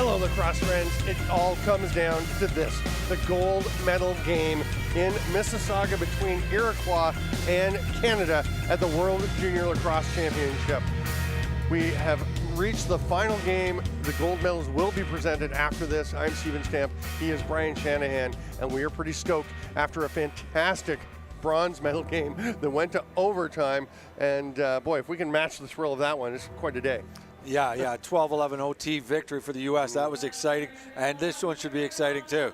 Hello, lacrosse friends. It all comes down to this, the gold medal game in Mississauga between Iroquois and Canada at the World Junior Lacrosse Championship. We have reached the final game. The gold medals will be presented after this. I'm Steven Stamp. He is Brian Shanahan, and we are pretty stoked after a fantastic bronze medal game that went to overtime. And boy, if we can match the thrill of that one, it's quite a day. Yeah, 12-11 OT victory for the U.S. That was exciting, and this one should be exciting too.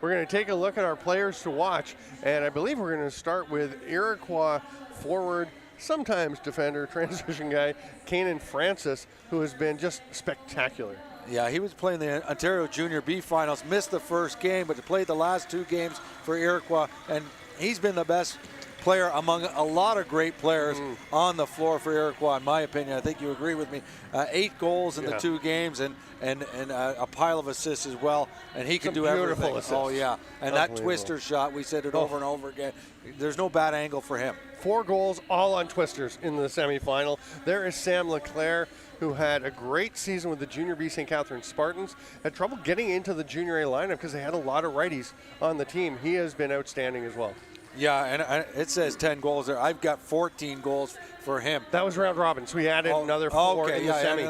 We're going to take a look at our players to watch, and I believe we're going to start with Iroquois forward, sometimes defender, transition guy, Kanan Francis, who has been just spectacular. Yeah, he was playing the Ontario Junior B finals, missed the first game, but played the last two games for Iroquois, and he's been the best player among a lot of great players on the floor for Iroquois, in my opinion. I think you agree with me. 8 goals in the 2 games and a pile of assists as well. And he can do everything. Assists. Oh, yeah. And that twister shot, we said it over and over again. There's no bad angle for him. 4 goals, all on twisters in the semifinal. There is Sam LeClair, who had a great season with the Junior B St. Catharines Spartans. Had trouble getting into the Junior A lineup because they had a lot of righties on the team. He has been outstanding as well. Yeah, and it says 10 goals there. I've got 14 goals for him. That was round robin, so we added another 4 in the semi.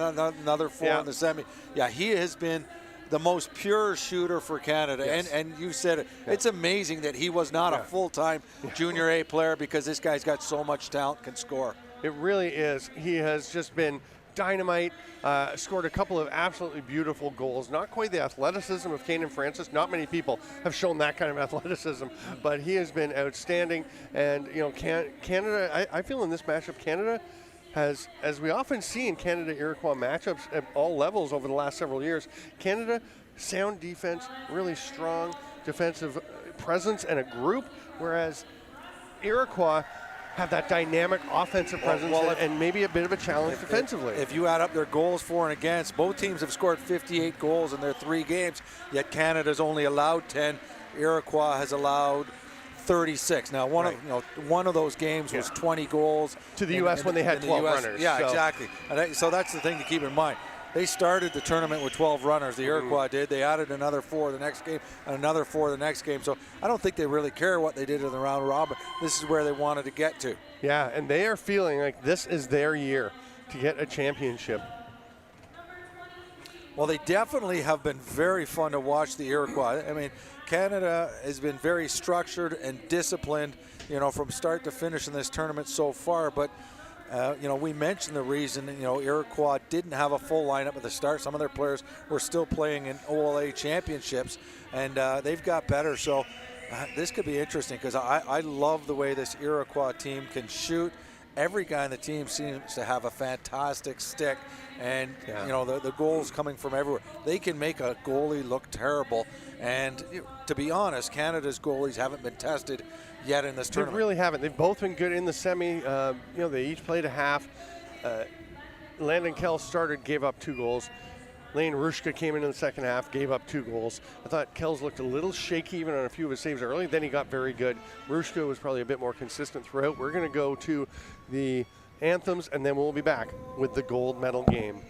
Another 4 in the semi. Yeah, he has been the most pure shooter for Canada. Yes. And you said it. Yeah. It's amazing that he was not a full-time Junior A player, because this guy's got so much talent, can score. It really is. He has just been dynamite, scored a couple of absolutely beautiful goals. Not quite the athleticism of Kanan Francis. Not many people have shown that kind of athleticism, but he has been outstanding. And, you know, Canada, I feel in this matchup, Canada has, as we often see in Canada-Iroquois matchups at all levels over the last several years, Canada, sound defense, really strong defensive presence and a group, whereas Iroquois have that dynamic offensive presence and maybe a bit of a challenge defensively. If you add up their goals for and against, both teams have scored 58 goals in their 3 games, yet Canada's only allowed 10. Iroquois has allowed 36. Now, one of those games was 20 goals. To the U.S. when they had 12 runners. Yeah, so. Exactly. And so that's the thing to keep in mind. They started the tournament with 12 runners. The Iroquois did. They added another 4 the next game and another 4 the next game. So I don't think they really care what they did in the round robin. This is where they wanted to get to. Yeah, and they are feeling like this is their year to get a championship. Well, they definitely have been very fun to watch, the Iroquois. I mean, Canada has been very structured and disciplined, you know, from start to finish in this tournament so far. But you know, we mentioned the reason, you know, Iroquois didn't have a full lineup at the start. Some of their players were still playing in OLA championships, and they've got better. So this could be interesting, because I love the way this Iroquois team can shoot. Every guy on the team seems to have a fantastic stick, and you know, the goals coming from everywhere. They can make a goalie look terrible, and to be honest, Canada's goalies haven't been tested yet in this tournament. They really haven't. They've both been good in the semi. You know, they each played a half. Landon Kells started, gave up 2 goals. Lane Rushka came in the second half, gave up 2 goals. I thought Kells looked a little shaky even on a few of his saves early. Then he got very good. Rushka was probably a bit more consistent throughout. We're going to go to the anthems, and then we'll be back with the gold medal game.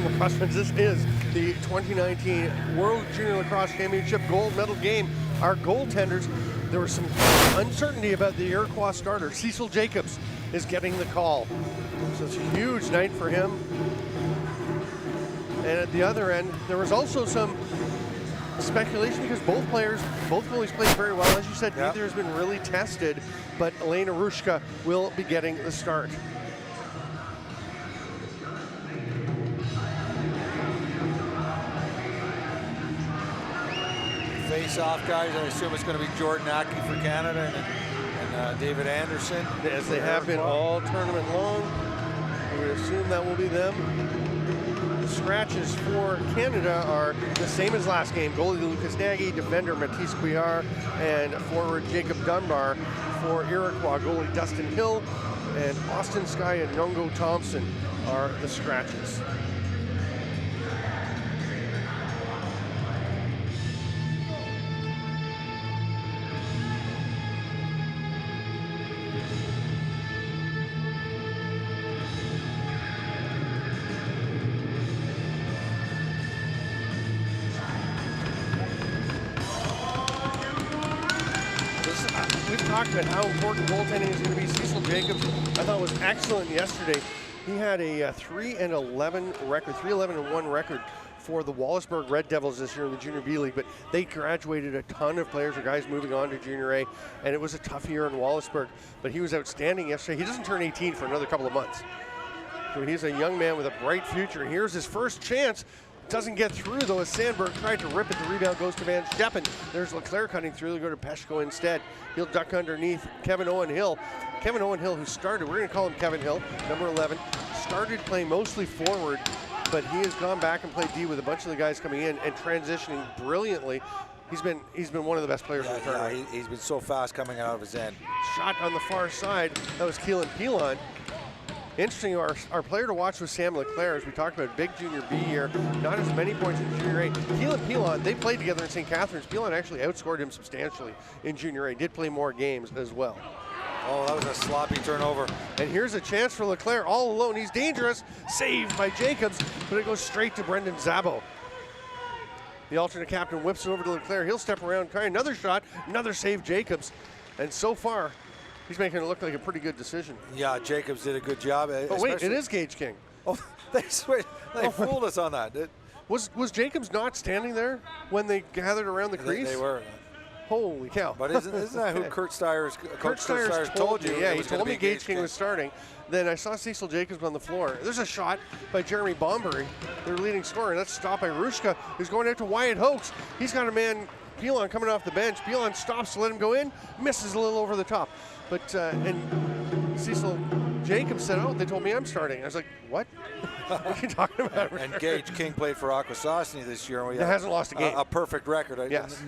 lacrosse fans. This is the 2019 World Junior Lacrosse Championship gold medal game. Our goaltenders, there was some uncertainty about the Iroquois starter. Cecil Jacobs is getting the call. So it's a huge night for him. And at the other end, there was also some speculation because both goalies played very well. As you said, neither has been really tested, but Elena Rushka will be getting the start. Face-off, guys. I assume it's going to be Jordan Aki for Canada and David Anderson. As they have been all tournament long, we would assume that will be them. The scratches for Canada are the same as last game. Goalie Lucas Nagy, defender Matisse Couillard, and forward Jacob Dunbar. For Iroquois, goalie Dustin Hill and Austin Sky and Nyongo Thompson are the scratches. Talked about how important goaltending is going to be. Cecil Jacobs, I thought, was excellent yesterday. He had a 3-11 record, 3-11-1 record for the Wallaceburg Red Devils this year in the Junior B League, but they graduated a ton of players or guys moving on to Junior A, and it was a tough year in Wallaceburg, but he was outstanding yesterday. He doesn't turn 18 for another couple of months. So he's a young man with a bright future. Here's his first chance. Doesn't get through, though, as Sandberg tried to rip it. The rebound goes to Van Steppen. There's LeClair cutting through. They go to Peshko instead. He'll duck underneath Kevin Owen Hill. Kevin Owen Hill, who started, we're going to call him Kevin Hill, number 11, started playing mostly forward, but he has gone back and played D with a bunch of the guys coming in and transitioning brilliantly. He's been one of the best players in the tournament. He's been so fast coming out of his end. Shot on the far side. That was Keelan Pilon. Interesting, our player to watch was Sam LeClair, as we talked about, big Junior B year, not as many points in Junior A. Keelan Pilon, they played together in St. Catharines. Pilon actually outscored him substantially in Junior A, did play more games as well. Oh, that was a sloppy turnover. And here's a chance for LeClair, all alone. He's dangerous, saved by Jacobs, but it goes straight to Brendan Zabo. The alternate captain whips it over to LeClair. He'll step around, try another shot, another save, Jacobs. And so far, he's making it look like a pretty good decision. Yeah, Jacobs did a good job. Oh, wait, it is Gage King. Oh, they fooled us on that. Was Jacobs not standing there when they gathered around the crease? They were. Holy cow. But isn't that who Kurt Steyer's told you? Yeah, he told me Gage King was starting. Then I saw Cecil Jacobs on the floor. There's a shot by Jeremy Bombury, their leading scorer, and that's stopped by Rushka, who's going out to Wyatt Hoax. He's got a man, Pilon, coming off the bench. Pilon stops to let him go in, misses a little over the top. But, and Cecil Jacobs said, oh, they told me I'm starting. I was like, what? What are you talking about? And Gage King played for Akwesasne this year. He hasn't lost a game. A perfect record. Yes.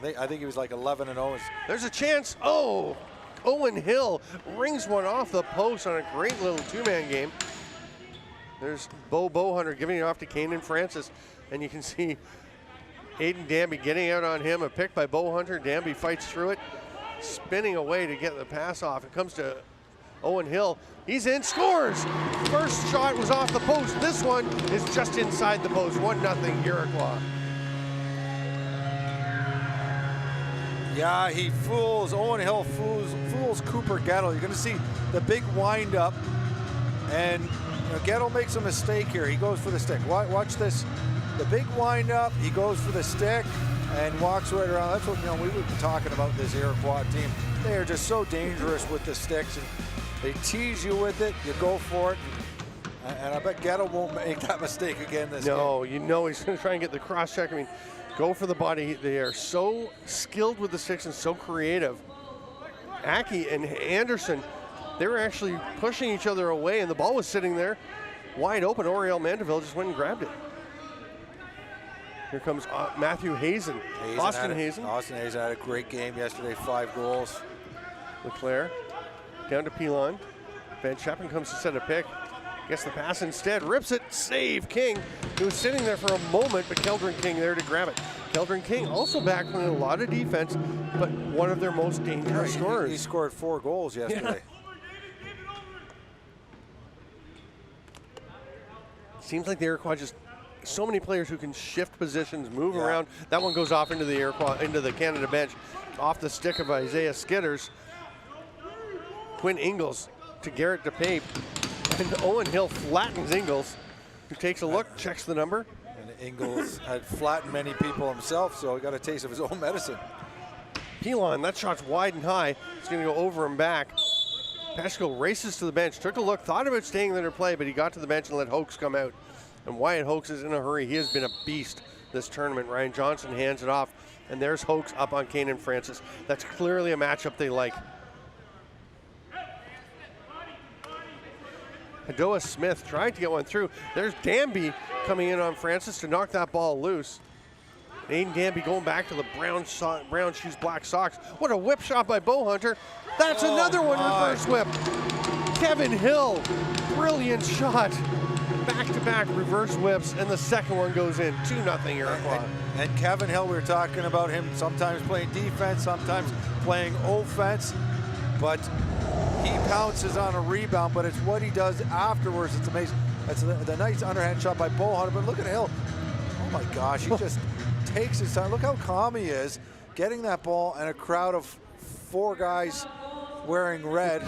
I think he was like 11-0. There's a chance. Oh, Owen Hill rings one off the post on a great little two-man game. There's Bowhunter giving it off to Kanan Francis, and you can see Aiden Danby getting out on him. A pick by Bowhunter. Danby fights through it, spinning away to get the pass off. It comes to Owen Hill. He's in, scores! First shot was off the post. This one is just inside the post. 1-0 Iroquois. Yeah, he fools, Owen Hill fools Cooper Gettle. You're going to see the big wind-up, and Gettle makes a mistake here. He goes for the stick. Watch this. The big wind-up, he goes for the stick and walks right around. That's what we would be talking about this Iroquois team. They are just so dangerous with the sticks, and they tease you with it. You go for it, and I bet Gettle won't make that mistake again this game. No, he's going to try and get the cross-check. I mean, go for the body. They are so skilled with the sticks and so creative. Aki and Anderson, they were actually pushing each other away, and the ball was sitting there wide open. Oriel Mandeville just went and grabbed it. Here comes Matthew Hazen. Austin Hazen had a great game yesterday, 5 goals. LeClair down to Pilon. Van Scheppen comes to set a pick. Gets the pass instead, rips it, save King. He was sitting there for a moment, but Keldrin King there to grab it. Keldrin King also back playing a lot of defense, but one of their most dangerous scorers. He scored 4 goals yesterday. Seems like the Iroquois just so many players who can shift positions, move around. That one goes off into the Iroquois, into the Canada bench, off the stick of Isaiah Skidders. Quinn Ingles to Garrett DePape, and Owen Hill flattens Ingles, who takes a look, checks the number. And Ingles had flattened many people himself, so he got a taste of his own medicine. Pilon, that shot's wide and high. It's going to go over and back. Peshko races to the bench, took a look, thought about staying there to play, but he got to the bench and let Hoax come out. And Wyatt Hoax is in a hurry. He has been a beast this tournament. Ryan Johnson hands it off, and there's Hoax up on Kanan Francis. That's clearly a matchup they like. Hadoa Smith trying to get one through. There's Danby coming in on Francis to knock that ball loose. Aiden Danby going back to the brown shoes, black socks. What a whip shot by Bowhunter. That's another one, reverse whip. Kevin Hill, brilliant shot. Back-to-back reverse whips, and the second one goes in. 2-0 Iroquois. And Kevin Hill, we were talking about him sometimes playing defense, sometimes playing offense, but he pounces on a rebound, but it's what he does afterwards. It's amazing. That's the nice underhand shot by Bowhunter, but look at Hill. Oh my gosh, he just takes his time. Look how calm he is, getting that ball and a crowd of 4 guys wearing red.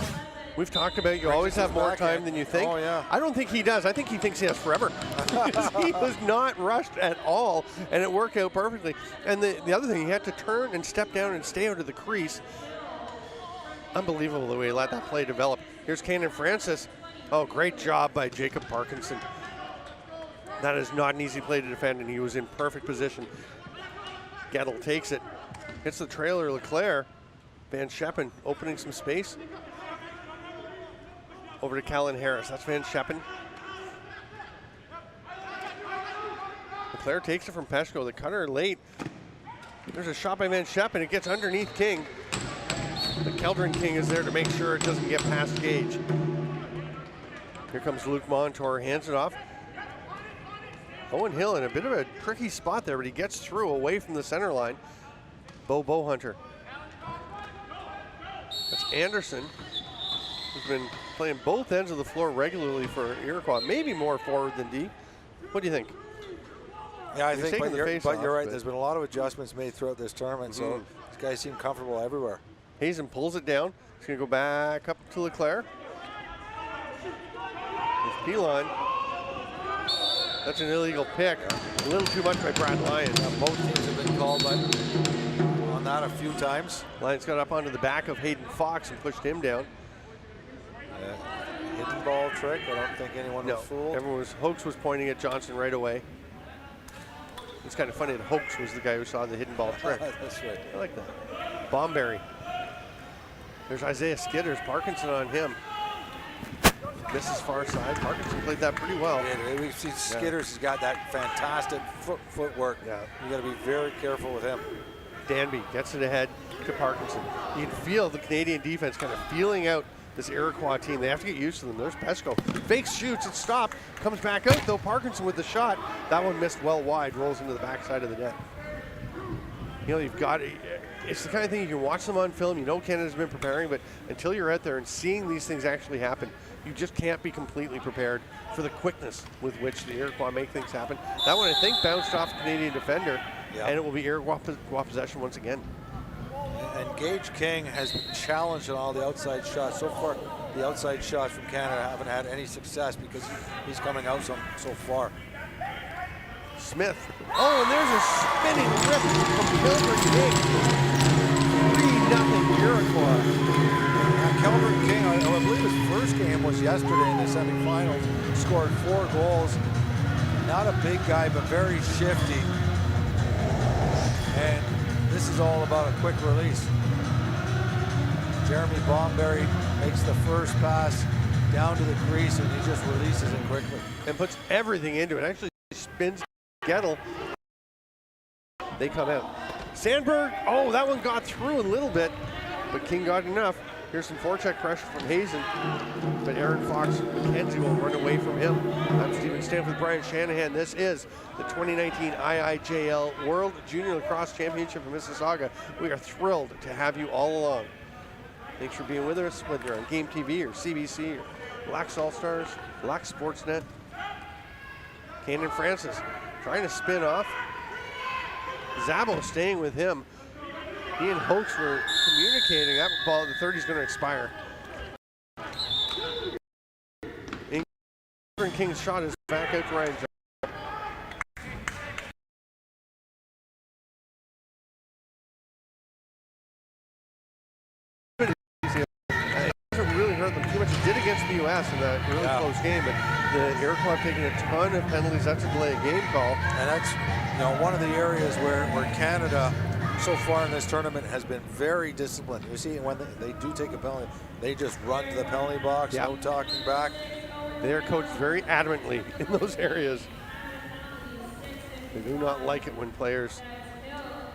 We've talked about you always have more time than you think. Oh, yeah. I don't think he does. I think he thinks he has forever. He was not rushed at all, and it worked out perfectly. And the other thing, he had to turn and step down and stay out of the crease. Unbelievable the way he let that play develop. Here's Kanan Francis. Oh, great job by Jacob Parkinson. That is not an easy play to defend, and he was in perfect position. Gettle takes it. Hits the trailer, LeClair. Van Scheppen opening some space. Over to Callan Harris. That's Van Scheppen. LeClair takes it from Peshko. The cutter late. There's a shot by Van Scheppen. It gets underneath King. The Keldrin King is there to make sure it doesn't get past Gage. Here comes Luke Montour. Hands it off. Owen Hill in a bit of a tricky spot there, but he gets through away from the center line. Bowhunter. That's Anderson, who's been playing both ends of the floor regularly for Iroquois, maybe more forward than D. What do you think? Yeah, I think, but you're right. But There's been a lot of adjustments made throughout this tournament, so these guys seem comfortable everywhere. Hazen pulls it down. He's going to go back up to LeClair. With Pilon. That's an illegal pick. A little too much by Brad Lyon. Both teams have been called on that a few times. Lyons got up onto the back of Hayden Fox and pushed him down. Hidden ball trick. I don't think anyone was fooled. Hoax was pointing at Johnson right away. It's kind of funny that Hoax was the guy who saw the hidden ball trick. That's right. I like that. Bomberry. There's Isaiah Skidders. Parkinson on him. Misses far side. Parkinson played that pretty well. Yeah, we've seen Skidders has got that fantastic footwork. Yeah. You got to be very careful with him. Danby gets it ahead to Parkinson. You can feel the Canadian defense kind of feeling out this Iroquois team. They have to get used to them. There's Peshko. Fakes, shoots, it stopped. Comes back out though. Parkinson with the shot. That one missed well wide. Rolls into the backside of the net. You know, you've got it's the kind of thing you can watch them on film. You know Canada's been preparing, but until you're out there and seeing these things actually happen, you just can't be completely prepared for the quickness with which the Iroquois make things happen. That one, I think, bounced off the Canadian defender, and it will be Iroquois possession once again. And Gage King has been challenged on all the outside shots. So far, the outside shots from Canada haven't had any success because he's coming out so far. Smith. Oh, and there's a spinning rip from Kelvin King. 3-0 Iroquois. Kelvin King, I believe his first game was yesterday in the semifinals. Scored 4 goals. Not a big guy, but very shifty. And this is all about a quick release. Jeremy Bomberry makes the first pass down to the crease, and he just releases it quickly. And puts everything into it. Actually spins Gettle. They come out. Sandberg, oh, that one got through a little bit, but King got enough. Here's some forecheck pressure from Hazen, but Aaron Fox McKenzie will run away from him. I'm Stephen Stanford, Brian Shanahan. This is the 2019 IIJL World Junior Lacrosse Championship in Mississauga. We are thrilled to have you all along. Thanks for being with us, whether you're on Game TV or CBC or Lax All Stars, Lax Sportsnet. Kanan Francis trying to spin off. Zabo staying with him. He and Hoax were communicating. That ball at the 30 is going to expire. King's shot is back out to Ryan Johnson. It doesn't really hurt them too much. It did against the U.S. in that really close game, but the Iroquois have taken a ton of penalties. That's a delay of game call. And that's one of the areas where Canada so far in this tournament has been very disciplined. You see, when they do take a penalty, they just run to the penalty box, no talking back. They're coached very adamantly in those areas. They do not like it when players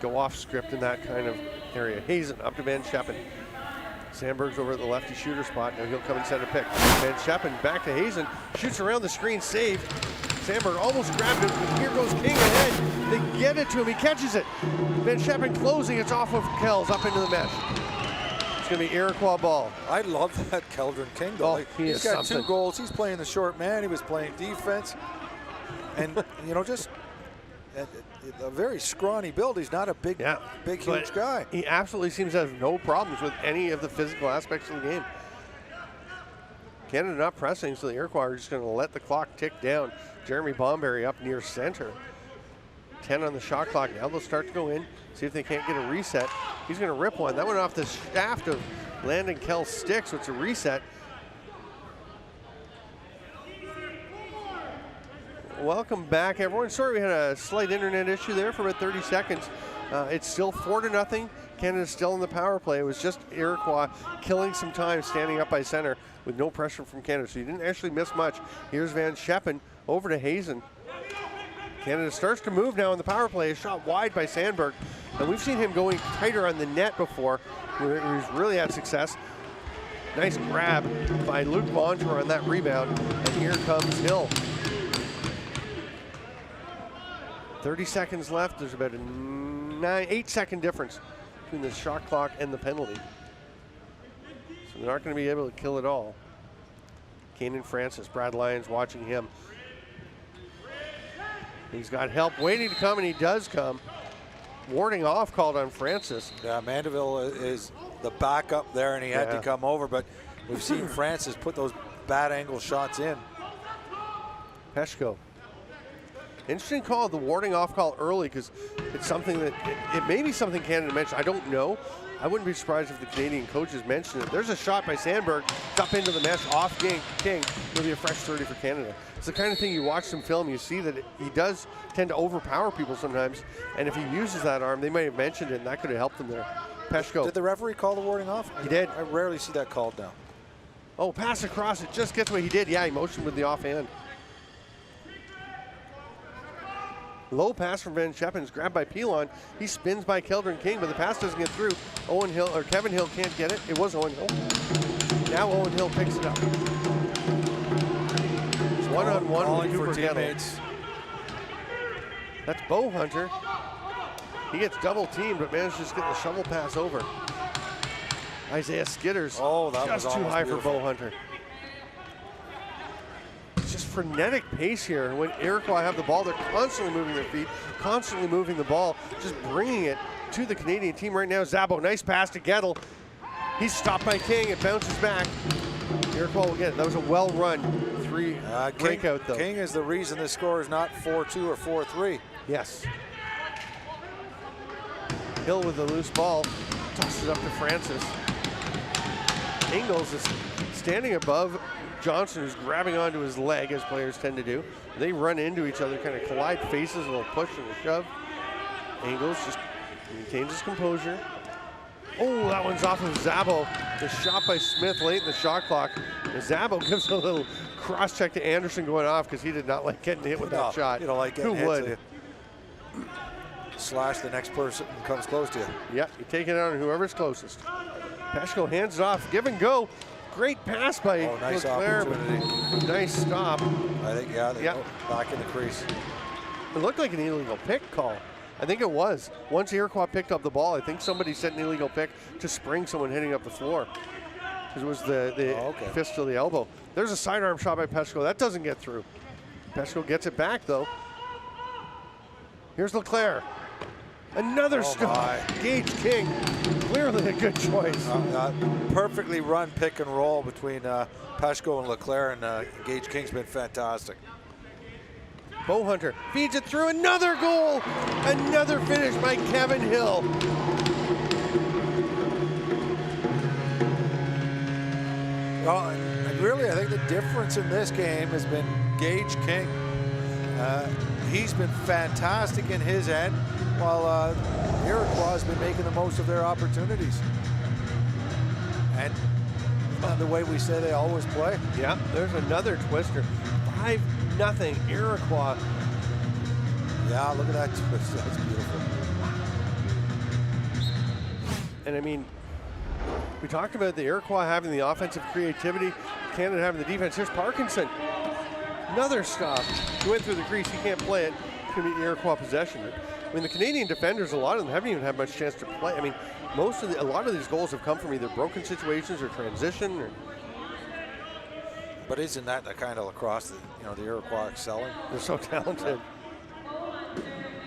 go off script in that kind of area. Hazen up to Van Scheppen. Sandberg's over at the lefty shooter spot. Now he'll come and set a pick. Van Scheppen back to Hazen. Shoots around the screen, saved. Sandberg almost grabbed it, but here goes King ahead. They get it to him, he catches it. Van Scheppen closing, it's off of Kells up into the mesh. It's going to be Iroquois ball. I love that Keldron King, though. Oh, he's got something. 2 goals. He's playing the short man. He was playing defense. And, just a very scrawny build. He's not a big, huge guy. He absolutely seems to have no problems with any of the physical aspects of the game. Canada not pressing, so the Iroquois are just going to let the clock tick down. Jeremy Bomberry up near center. 10 on the shot clock. Now they'll start to go in, see if they can't get a reset. He's going to rip one. That went off the shaft of Landon Kells' stick, so it's a reset. Welcome back, everyone. Sorry we had a slight internet issue there for about 30 seconds. It's still 4-0. Canada's still in the power play. It was just Iroquois killing some time standing up by center with no pressure from Canada, so you didn't actually miss much. Here's Van Scheppen over to Hazen. Canada starts to move now in the power play. A shot wide by Sandberg. And we've seen him going tighter on the net before, where he's really had success. Nice grab by Luke Montour on that rebound. And here comes Hill. 30 seconds left. There's about a 8-second difference between the shot clock and the penalty. So they're not going to be able to kill it all. Kanan Francis, Brad Lyons watching him. He's got help waiting to come, and he does come. Warding off called on Francis. Yeah, Mandeville is the backup there, and he had to come over, but we've seen Francis put those bad angle shots in. Peshko. Interesting call, the warding off call early, because it's something that, it may be something Canada mentioned. I don't know. I wouldn't be surprised if the Canadian coaches mentioned it. There's a shot by Sandberg, up into the mesh, off King. It'll be a fresh 30 for Canada. It's the kind of thing you watch some film, you see that he does tend to overpower people sometimes, and if he uses that arm, they may have mentioned it, and that could have helped them there. Peshko. Did the referee call the warding off? He did. I rarely see that called now. Oh, pass across, it just gets what he did. Yeah, he motioned with the offhand. Low pass from Van Scheppen is grabbed by Pilon. He spins by Keldron King, but the pass doesn't get through. Kevin Hill can't get it. It was Owen Hill. Now Owen Hill picks it up. It's one-on-one with Cooper teammates. That's Bowhunter. He gets double teamed, but manages to get the shovel pass over. Isaiah Skitters. Oh, that just was too high beautiful for Bowhunter. Just frenetic pace here. When Iroquois have the ball, they're constantly moving their feet, constantly moving the ball, just bringing it to the Canadian team right now. Zabo, nice pass to Gettle. He's stopped by King. It bounces back. Iroquois will get it. That was a well-run breakout, though. King is the reason this score is not 4-2 or 4-3. Yes. Hill with the loose ball. Tosses it up to Francis. Ingalls is standing above Johnson, who's grabbing onto his leg, as players tend to do. They run into each other, kind of collide faces, a little push and a shove. Ingalls just maintains his composure. Oh, that one's off of Zabo. The shot by Smith late in the shot clock. And Zabo gives a little cross check to Anderson going off because he did not like getting hit with that shot. You don't like getting Who would? Slash the next person who comes close to you. Yeah, you take it on whoever's closest. Peshko hands it off, give and go. Great pass by nice LeClair. opportunity. Nice stop. I think, they go back in the crease. It looked like an illegal pick call. I think it was. Once Iroquois picked up the ball, I think somebody sent an illegal pick to spring someone hitting up the floor. Because it was the fist to the elbow. There's a sidearm shot by Peshko. That doesn't get through. Pesco gets it back, though. Here's LeClair. Another stop. Gage King, clearly a good choice. Perfectly run pick and roll between Pesco and LeClair, and Gage King's been fantastic. Bowhunter feeds it through, another goal. Another finish by Kevin Hill. Well, and really, I think the difference in this game has been Gage King. He's been fantastic in his end, while Iroquois has been making the most of their opportunities. And the way we say they always play. Yeah, there's another twister. 5-0 Iroquois. Yeah, look at that twist. That's beautiful. And I mean, we talked about the Iroquois having the offensive creativity, Canada having the defense. Here's Parkinson. Another stop. He went through the crease. He can't play it. It's going to be Iroquois possession. I mean, the Canadian defenders, a lot of them haven't even had much chance to play. I mean, a lot of these goals have come from either broken situations or transition. But isn't that the kind of lacrosse that the Iroquois excelling? They're so talented.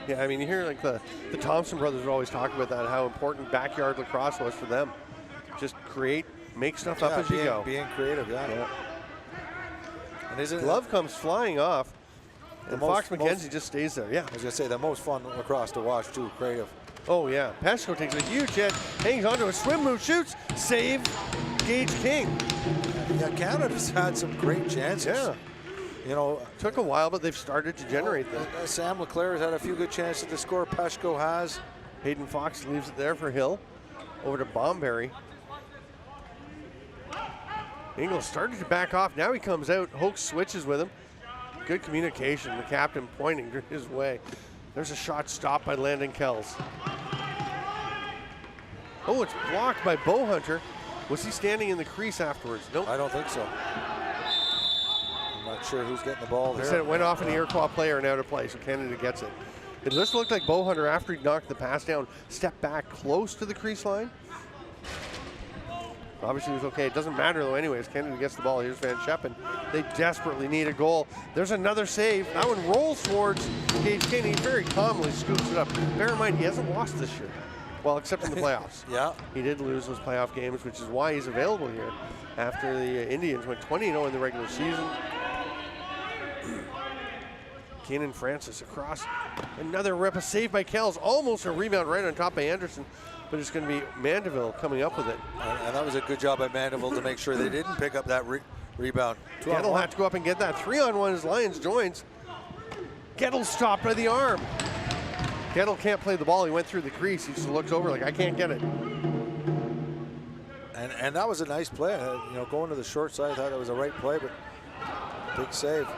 Yeah, I mean, you hear like the Thompson brothers would always talk about that, how important backyard lacrosse was for them. Just make stuff up as you go. Being creative, yeah. And glove comes flying off, and Fox McKenzie just stays there. Yeah, I was gonna say the most fun lacrosse to watch too. Creative. Oh yeah, Pesco takes a huge hit, hangs onto a swim move, shoots, save, Gage King. Yeah, Canada's had some great chances. Yeah. Took a while, but they've started to generate them. Sam LeClair has had a few good chances to score. Pesco has. Hayden Fox leaves it there for Hill. Over to Bomberry. Ingles started to back off. Now he comes out. Hoke switches with him. Good communication. The captain pointing his way. There's a shot stopped by Landon Kells. Oh, it's blocked by Bowhunter. Was he standing in the crease afterwards? Nope. I don't think so. I'm not sure who's getting the ball there. They said it went off an Iroquois player and out of play, so Canada gets it. It just looked like Bowhunter, after he knocked the pass down, stepped back close to the crease line. Obviously it was okay. It doesn't matter though anyways. Canada gets the ball. Here's Van Scheppen. They desperately need a goal. There's another save. That one rolls towards Gage King. He very calmly scoops it up. Bear in mind, he hasn't lost this year. Well, except in the playoffs. Yeah. He did lose those playoff games, which is why he's available here after the Indians went 20-0 in the regular season. Keenan Francis across. Another rip, a save by Kells. Almost a rebound right on top by Anderson. But it's going to be Mandeville coming up with it. And that was a good job by Mandeville to make sure they didn't pick up that rebound. Gettle had to go up and get that. 3-on-1 as Lions joins. Gettle stopped by the arm. Gettle can't play the ball. He went through the crease. He just looks over like, I can't get it. And that was a nice play. Going to the short side, I thought it was a right play, but big save.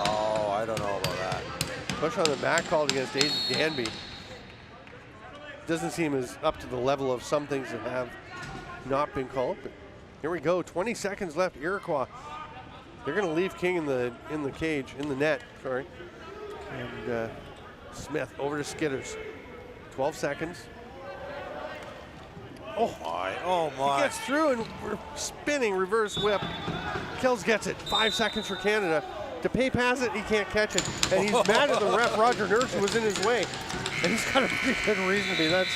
Oh, I don't know about that. Push on the back called against Aiden Danby. Doesn't seem as up to the level of some things that have not been called. But here we go. 20 seconds left. Iroquois. They're going to leave King in the cage, in the net. Sorry. And Smith over to Skitters. 12 seconds. Oh my! Oh my! He gets through and we're spinning reverse whip. Kells gets it. 5 seconds for Canada. DePape has it. He can't catch it, and he's mad at the ref Roger Nurse, who was in his way. And he's got a pretty good reason to be. That's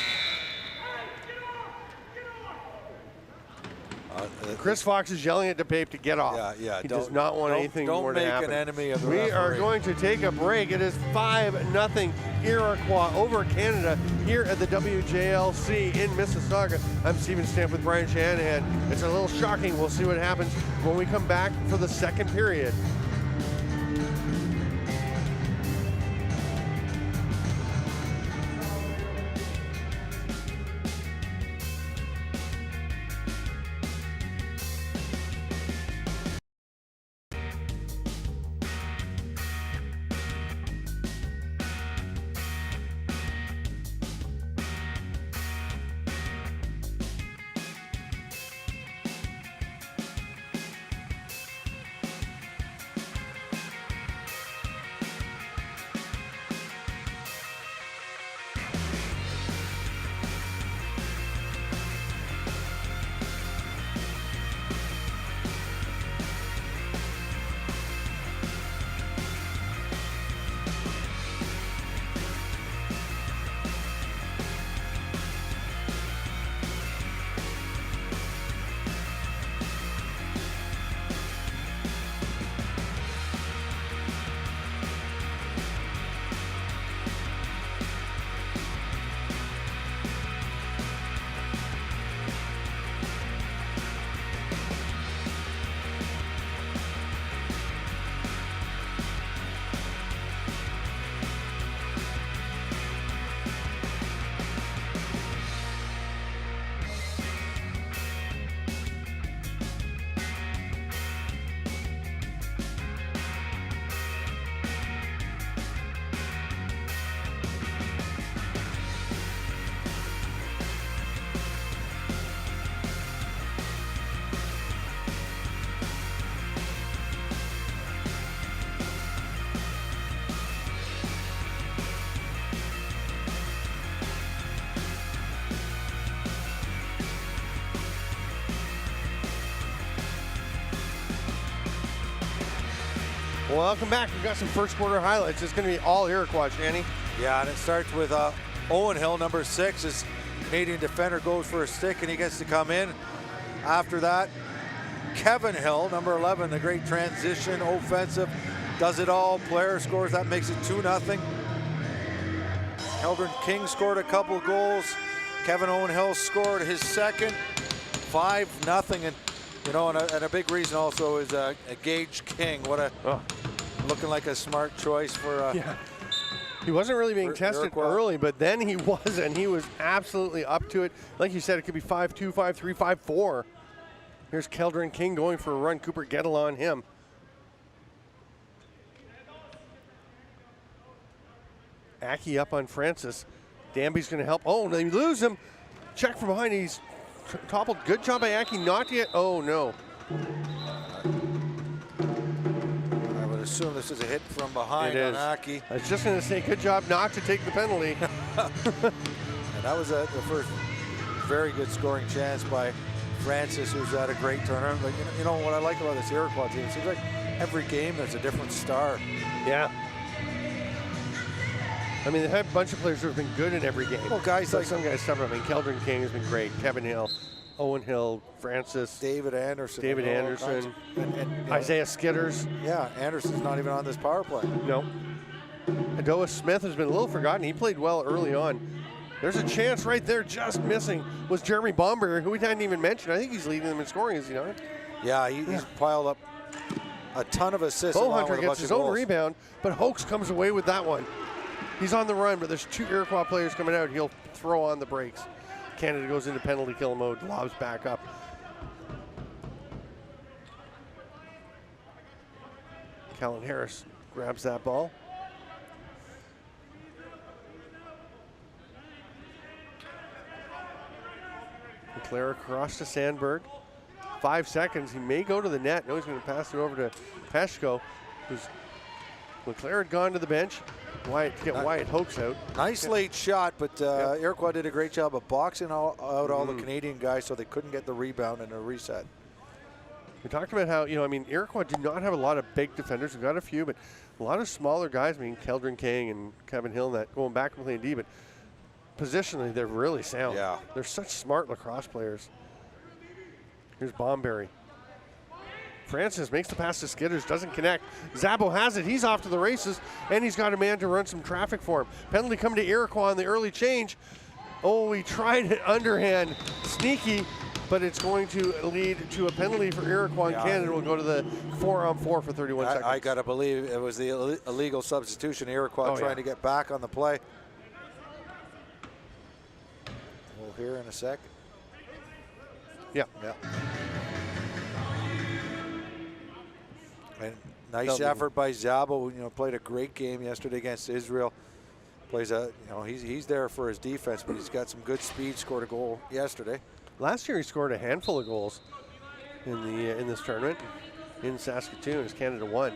Chris Fox is yelling at DePape to get off. Yeah. He does not want anything more to happen. Don't make an enemy of the We referee. are going to take a break. It is 5-0 Iroquois over Canada here at the WJLC in Mississauga. I'm Stephen Stamp with Brian Shanahan. It's a little shocking. We'll see what happens when we come back for the second period. Welcome back. We've got some first quarter highlights. It's going to be all Iroquois, Shanny. Yeah, and it starts with Owen Hill, number 6. His Canadian defender goes for a stick, and he gets to come in. After that, Kevin Hill, number 11, the great transition, offensive, does it all. Player scores. That makes it 2-0. Keldron King scored a couple goals. Kevin Owen Hill scored his second, 5-0. And you know, and a big reason also is a Gage King. What a looking like a smart choice for. Yeah. He wasn't really being tested Iroquois early, but then he was, and he was absolutely up to it. Like you said, it could be 5-2, 5-3, 5-4. Here's Keldron King going for a run. Cooper Gettle on him. Aki up on Francis. Danby's going to help. Oh, they lose him. Check from behind. He's toppled. Good job by Aki. Not yet. Oh, no. I would assume this is a hit from behind on Aki. I was just going to say, good job not to take the penalty. And that was the first very good scoring chance by Francis, who's had a great tournament. But you know what I like about this Iroquois team? It seems like every game there's a different star. Yeah. I mean, they have a bunch of players who have been good in every game. Well, guys like some guys step up. I mean, Keldron King has been great. Kevin Hill, Owen Hill, Francis, David Anderson, and Isaiah Skitters. Yeah, Anderson's not even on this power play. No. Adoa Smith has been a little forgotten. He played well early on. There's a chance right there, just missing, was Jeremy Bomber, who we hadn't even mentioned. I think he's leading them in scoring, is he not? Yeah, he's piled up a ton of assists. Bowhunter gets his own rebound, but Hoax comes away with that one. He's on the run, but there's 2 Iroquois players coming out. He'll throw on the brakes. Canada goes into penalty kill mode, lobs back up. Callan Harris grabs that ball. LeClair across to Sandberg. 5 seconds. He may go to the net. No, he's going to pass it over to Peshko. LeClair had gone to the bench. Wyatt Hoax out. Nice late shot, but Iroquois did a great job of boxing out all the Canadian guys so they couldn't get the rebound and a reset. We talked about how, Iroquois do not have a lot of big defenders. We've got a few, but a lot of smaller guys. I mean, Keldron King and Kevin Hill, that going back and playing D, but positionally, they're really sound. Yeah. They're such smart lacrosse players. Here's Bomberry. Francis makes the pass to Skitters, doesn't connect. Zabo has it, he's off to the races, and he's got a man to run some traffic for him. Penalty coming to Iroquois on the early change. Oh, he tried it underhand, sneaky, but it's going to lead to a penalty for Iroquois, and Canada will go to the 4-on-4 for 31 seconds. I gotta believe it was the illegal substitution. Iroquois trying to get back on the play. We'll hear in a sec. Yeah. And nice effort by Zabo. Played a great game yesterday against Israel. Plays he's there for his defense, but he's got some good speed. Scored a goal yesterday. Last year he scored a handful of goals in this tournament in Saskatoon as Canada won.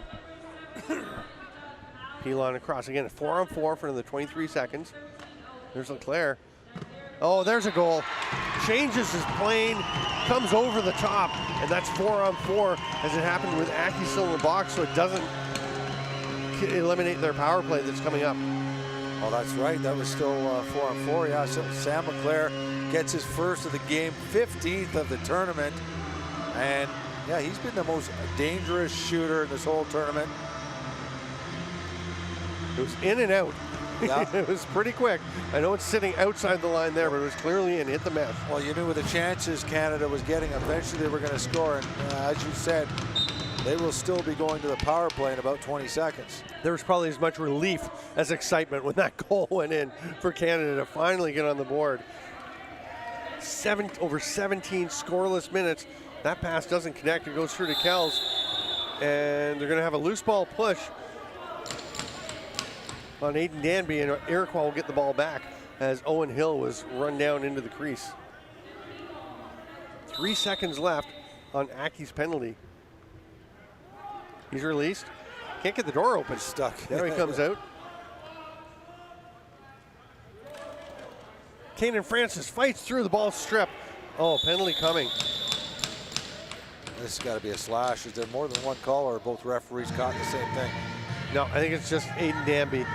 Pilon across again, 4-on-4 for another 23 seconds. There's LeClair. Oh, there's a goal. Changes his plane, comes over the top, and that's 4-on-4 as it happened with Aki still in the box, so it doesn't eliminate their power play that's coming up. Oh, that's right. That was still 4-on-4. Yeah, so Sam LeClair gets his first of the game, 15th of the tournament. And, yeah, he's been the most dangerous shooter in this whole tournament. It was in and out. Yeah. It was pretty quick. I know it's sitting outside the line there, but it was clearly in, hit the mesh. Well, you knew with the chances Canada was getting, eventually they were going to score. And as you said, they will still be going to the power play in about 20 seconds. There was probably as much relief as excitement when that goal went in for Canada to finally get on the board. Over 17 scoreless minutes. That pass doesn't connect. It goes through to Kells. And they're going to have a loose ball push on Aiden Danby, and Iroquois will get the ball back as Owen Hill was run down into the crease. 3 seconds left on Aki's penalty. He's released. Can't get the door open. Stuck. There he comes out. Kanan Francis fights through the ball strip. Oh, penalty coming. This has got to be a slash. Is there more than one call, or both referees caught the same thing? No, I think it's just Aiden Danby.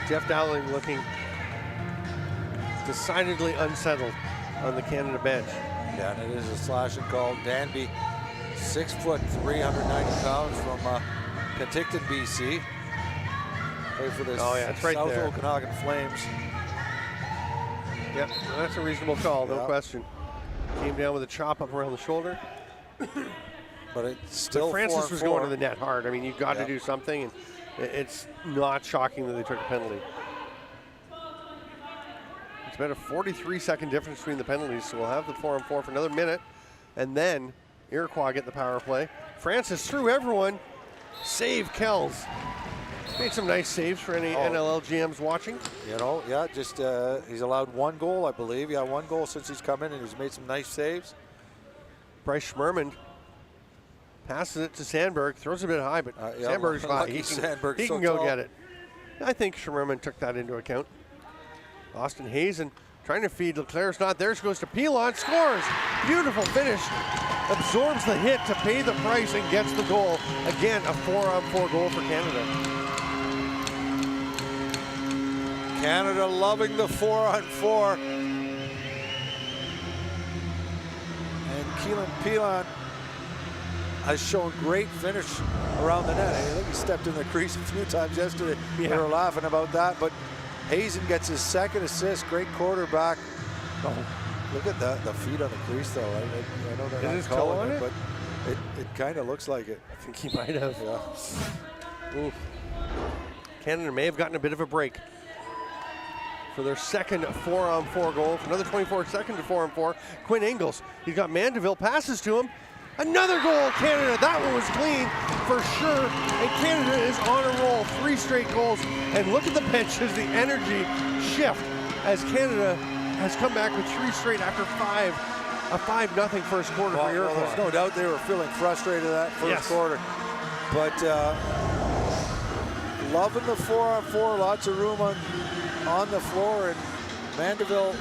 Jeff Dowling looking decidedly unsettled on the Canada bench. Yeah, and it is a slashing call. Danby, 6 foot, 390 pounds from Penticton, BC. Played for the it's right South there. Okanagan Flames. Yep, that's a reasonable call, no Yeah. question. Came down with a chop up around the shoulder. But it's still Francis was going to the 4-4. net hard. I mean, you've got Yeah. to do something, and it's not shocking that they took a penalty. It's been a 43-second difference between the penalties, so we'll have the 4-on-4 for another minute, and then Iroquois get the power play. Francis threw everyone. Save Kells. Made some nice saves for any NLL GMs watching. You know, yeah, just he's allowed 1 goal, I believe. Yeah, 1 goal since he's come in, and he's made some nice saves. Bryce Schmerman passes it to Sandberg, throws it a bit high, but Yeah, Sandberg's high. lucky Sandberg's He so can go tall. get it. I think Schmerman took that into account. Austin Hazen trying to feed LeClair's not there. She goes to Pilon, scores. Beautiful finish. Absorbs the hit to pay the price and gets the goal. Again, a 4-on-4 goal for Canada. Canada loving the 4-on-4. And Keelan Pilon has shown great finish around the net. I think he stepped in the crease a few times yesterday. Yeah. We were laughing about that, but Hazen gets his 2nd assist. Great quarterback. Oh, look at that, the feet on the crease, though. I know they're Is not his toe calling on it, it? but it kind of looks like it. I think he might have. Yeah. Oof. Canada may have gotten a bit of a break for their 2nd 4-on-4 goal. For another 24 seconds to 4-on-4. Quinn Ingles, he's got Mandeville, passes to him. Another goal, Canada. That one was clean for sure. And Canada is on a roll. 3 straight goals. And look at the benches, the energy shift as Canada has come back with 3 straight after a 5-0 first quarter for Iroquois. There's no doubt they were feeling frustrated that first quarter. But loving the 4-on-4, lots of room on the floor, and Mandeville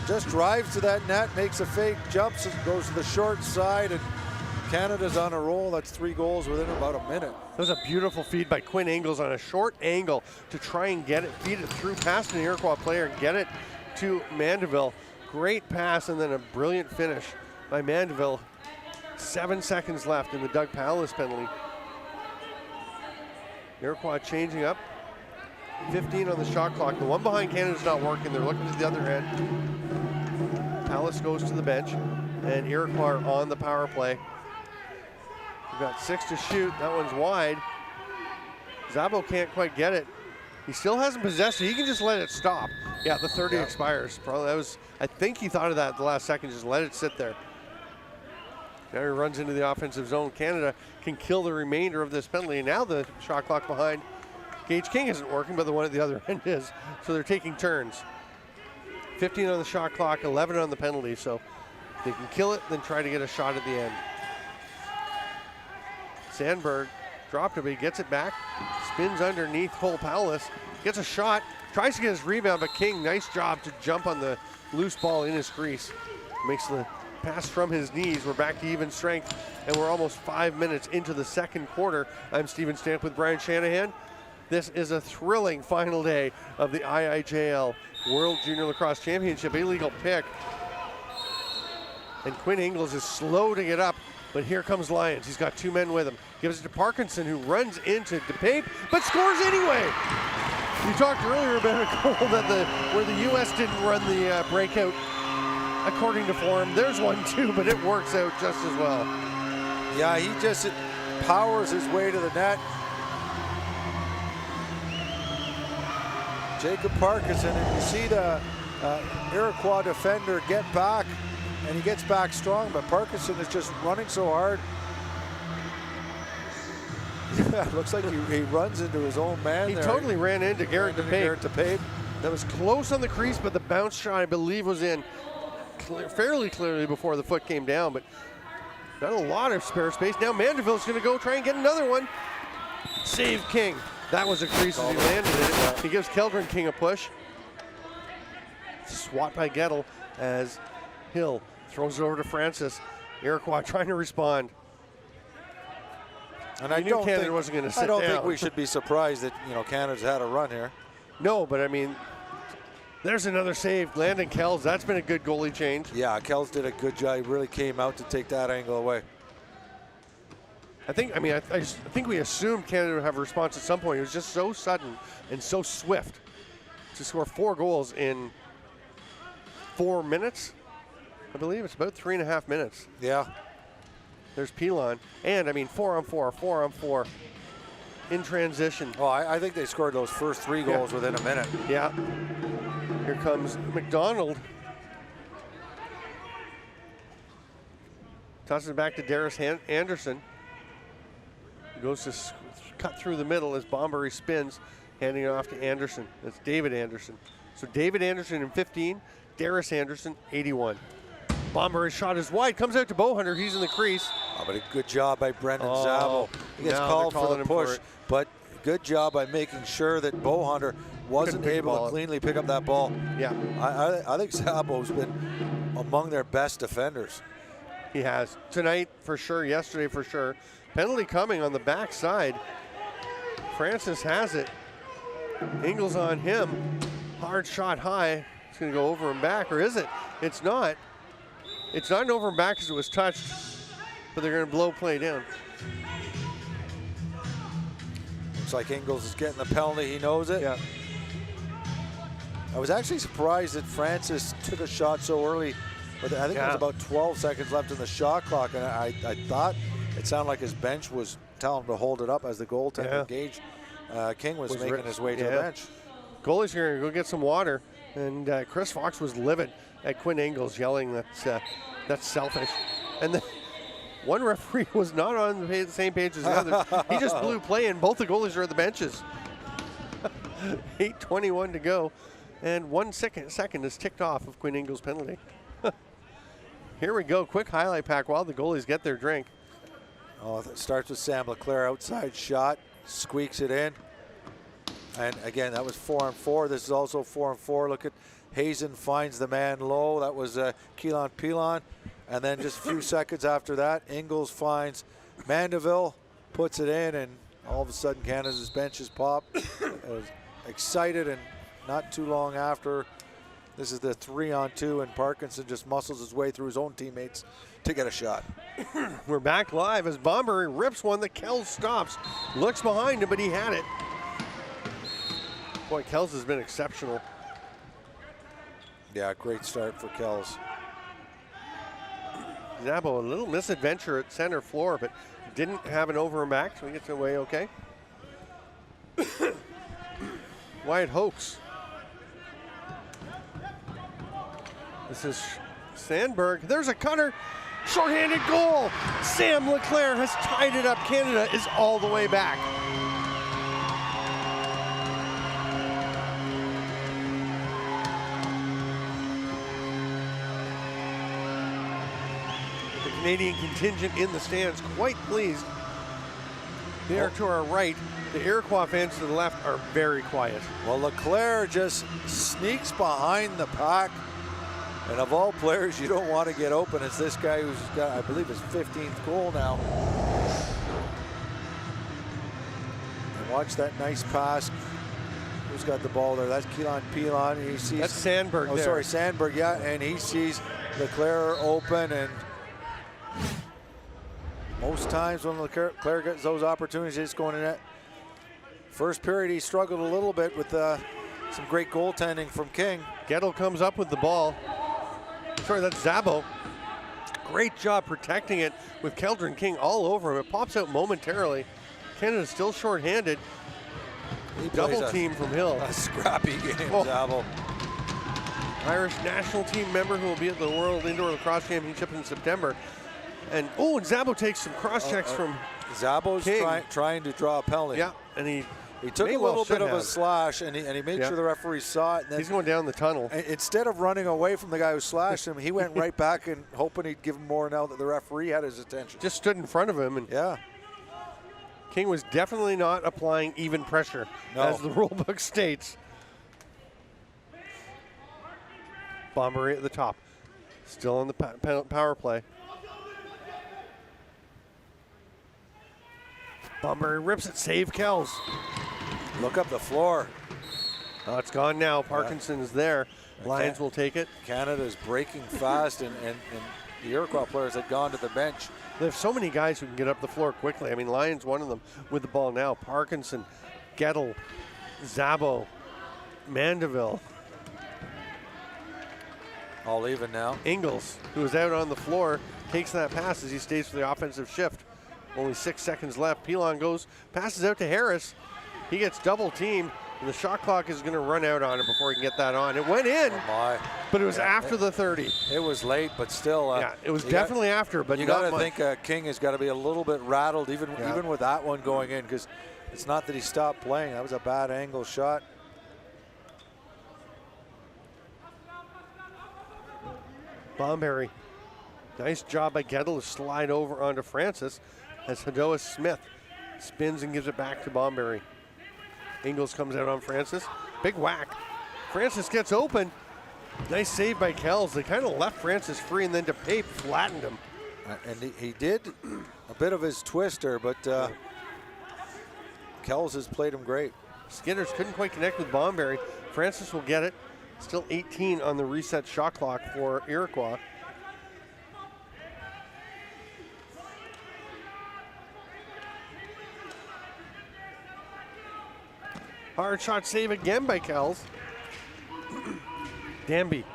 just drives to that net, makes a fake, jumps and goes to the short side, and Canada's on a roll. That's 3 goals within about a minute. That was a beautiful feed by Quinn Ingles on a short angle to try and get it, feed it through past an Iroquois player and get it to Mandeville. Great pass and then a brilliant finish by Mandeville. 7 seconds left in the Doug Palace penalty. Iroquois changing up. 15 on the shot clock. The one behind Canada's not working. They're looking at the other end. Palace goes to the bench, and Iroquois are on the power play. We've got 6 to shoot. That one's wide. Zabo can't quite get it. He still hasn't possessed it. He can just let it stop. Yeah, the 30 expires. Probably that was, I think he thought of that at the last second, just let it sit there. Now he runs into the offensive zone. Canada can kill the remainder of this penalty. And now the shot clock behind Gage King isn't working, but the one at the other end is. So they're taking turns. 15 on the shot clock, 11 on the penalty. So they can kill it, then try to get a shot at the end. Sandberg dropped it, but he gets it back. Spins underneath Cole Palace. Gets a shot. Tries to get his rebound, but King, nice job to jump on the loose ball in his crease. Makes the pass from his knees. We're back to even strength, and we're almost 5 minutes into the second quarter. I'm Stephen Stamp with Brian Shanahan. This is a thrilling final day of the IIJL World Junior Lacrosse Championship. Illegal pick. And Quinn Ingles is slow to get up, but here comes Lyons. He's got 2 men with him. Gives it to Parkinson, who runs into DePape, but scores anyway. You talked earlier about a goal that where the U.S. didn't run the breakout according to form. There's one too, but it works out just as well. Yeah, he just powers his way to the net. Jacob Parkinson, and you see the Iroquois defender get back, and he gets back strong, but Parkinson is just running so hard. Yeah, looks like he runs into his own man. He there. totally ran into Garrett DePape. That was close on the crease, but the bounce shot, I believe, was in fairly clearly before the foot came down, but not a lot of spare space. Now Mandeville's going to go try and get another one. Save King. That was a crease as he landed it. He gives Keldron King a push. Swat by Gettle. as Hill throws it over to Francis. Iroquois trying to respond. And I knew Canada wasn't going to sit I don't down. think we should be surprised that Canada's had a run here. No, but I mean, there's another save. Landon Kells, that's been a good goalie change. Yeah, Kells did a good job. He really came out to take that angle away. I think we assumed Canada would have a response at some point. It was just so sudden and so swift to score 4 goals in 4 minutes. I believe it's about 3.5 minutes. Yeah. There's Pilon. And, 4-on-4 in transition. Oh, I think they scored those first 3 goals within a minute. Yeah. Here comes McDonald. Tosses it back to Darius Anderson. Goes to cut through the middle as Bombury spins, handing it off to Anderson. That's David Anderson. So David Anderson in 15, Darius Anderson 81. Bombury's shot is wide, comes out to Bowhunter. He's in the crease. Oh, but a good job by Brendan Zabel. He gets called for the push, but good job by making sure that Bowhunter wasn't able to cleanly pick up that ball. Yeah. I think Zabel's been among their best defenders. He has. Tonight for sure, yesterday for sure. Penalty coming on the backside. Francis has it. Ingles on him. Hard shot high. It's going to go over and back, or is it? It's not. It's not an over and back because it was touched, but they're going to blow play down. Looks like Ingles is getting the penalty. He knows it. Yeah. I was actually surprised that Francis took a shot so early, but I think there was about 12 seconds left in the shot clock, and I thought it sounded like his bench was telling him to hold it up as the goaltender Gage King was making his way to the bench. Goalie's going to go get some water, and Chris Fox was livid at Quinn Ingles, yelling that's selfish. And then one referee was not on the same page as the other. He just blew play, and both the goalies are at the benches. 8:21 to go, and 1 second is ticked off of Quinn Ingles' penalty. Here we go, quick highlight pack while the goalies get their drink. Oh, it starts with Sam LeClair, outside shot, squeaks it in. And again, that was 4-on-4. This is also 4-on-4. Look at Hazen finds the man low. That was Keelan Pilon. And then just a few seconds after that, Ingles finds Mandeville, puts it in, and all of a sudden Canada's benches pop. Was excited, and not too long after, this is the 3-on-2, and Parkinson just muscles his way through his own teammates to get a shot. We're back live as Bombury rips one that Kells stops. Looks behind him, but he had it. Boy, Kells has been exceptional. Yeah, great start for Kells. Zabo, a little misadventure at center floor, but didn't have an over and back, so he gets away okay. Wyatt Hoax. This is Sandberg. There's a cutter. Shorthanded goal. Sam LeClair has tied it up. Canada is all the way back. The Canadian contingent in the stands quite pleased. They are to our right. The Iroquois fans to the left are very quiet. Well, LeClair just sneaks behind the pack. And of all players you don't want to get open, it's this guy who's got, I believe, his 15th goal now. And watch that nice pass. Who's got the ball there? That's Keelan Pilon. He sees. That's Sandberg. Oh, there. Sorry, Sandberg. Yeah, and he sees LeClair open, and most times when LeClair gets those opportunities, he's going in net. First period, he struggled a little bit with some great goaltending from King. Gettle comes up with the ball. Sorry, that's Zabo. Great job protecting it with Keldrin King all over him. It pops out momentarily. Canada's still shorthanded. Double team from Hill. A scrappy game, Zabo. Irish national team member who will be at the World Indoor Lacrosse Championship in September. And Zabo takes some cross checks from Zabo's trying to draw a penalty. Yeah, and he took a little bit of a slash, and he made sure the referee saw it. And then he's going down the tunnel. Instead of running away from the guy who slashed him, he went right back and hoping he'd give him more now that the referee had his attention. Just stood in front of him. And King was definitely not applying even pressure, as the rule book states. Bombury at the top. Still on the power play. Bomberry rips it, save Kells. Look up the floor. Oh, it's gone now. Parkinson is there. Lions will take it. Canada's breaking fast, and the Iroquois players had gone to the bench. They have so many guys who can get up the floor quickly. I mean, Lions, one of them with the ball now. Parkinson, Gettle, Zabo, Mandeville. All even now. Ingles, who is out on the floor, takes that pass as he stays for the offensive shift. Only 6 seconds left. Pilon goes, passes out to Harris. He gets double teamed, and the shot clock is going to run out on him before he can get that on. It went in, but it was after the 30. It was late, but still. Yeah, it was definitely after, but you got to think King has got to be a little bit rattled, even with that one going in, because it's not that he stopped playing. That was a bad angle shot. Bomberry. Nice job by Gettle to slide over onto Francis as Hadoa Smith spins and gives it back to Bomberry. Ingles comes out on Francis. Big whack. Francis gets open. Nice save by Kells. They kind of left Francis free, and then DePape flattened him. And he did a bit of his twister, but Kells has played him great. Skinners couldn't quite connect with Bomberry. Francis will get it. Still 18 on the reset shot clock for Iroquois. Hard shot save again by Kells. Danby.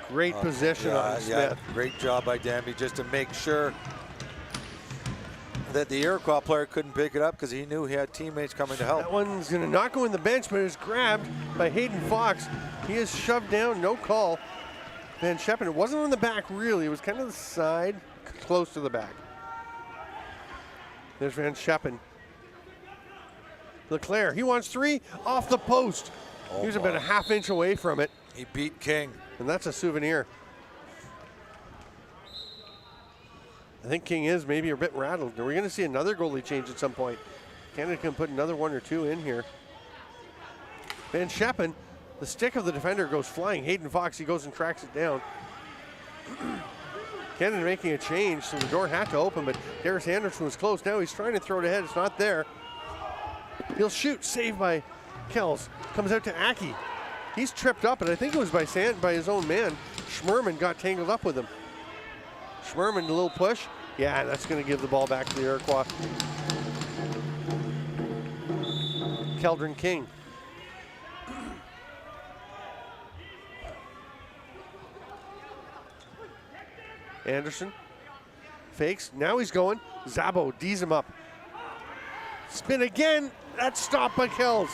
Great position on Smith. Great job by Danby just to make sure that the Iroquois player couldn't pick it up because he knew he had teammates coming to help. That one's going to not go in the bench, but is grabbed by Hayden Fox. He is shoved down, no call. Van Scheppen, it wasn't on the back really, it was kind of the side, close to the back. There's Van Scheppen. LeClair, he wants three off the post. He was about a half inch away from it. He beat King. And that's a souvenir. I think King is maybe a bit rattled. Are we going to see another goalie change at some point? Canada can put another one or two in here. Van Scheppen, the stick of the defender goes flying. Hayden Fox, he goes and tracks it down. Canada making a change, so the door had to open, but Darius Anderson was close. Now he's trying to throw it ahead. It's not there. He'll shoot, saved by Kells. Comes out to Aki. He's tripped up, and I think it was by his own man. Schmerman got tangled up with him. Schmerman, a little push. Yeah, that's going to give the ball back to the Iroquois. Keldron King. Anderson fakes. Now he's going. Zabo D's him up. Spin again. That's stopped by Kells.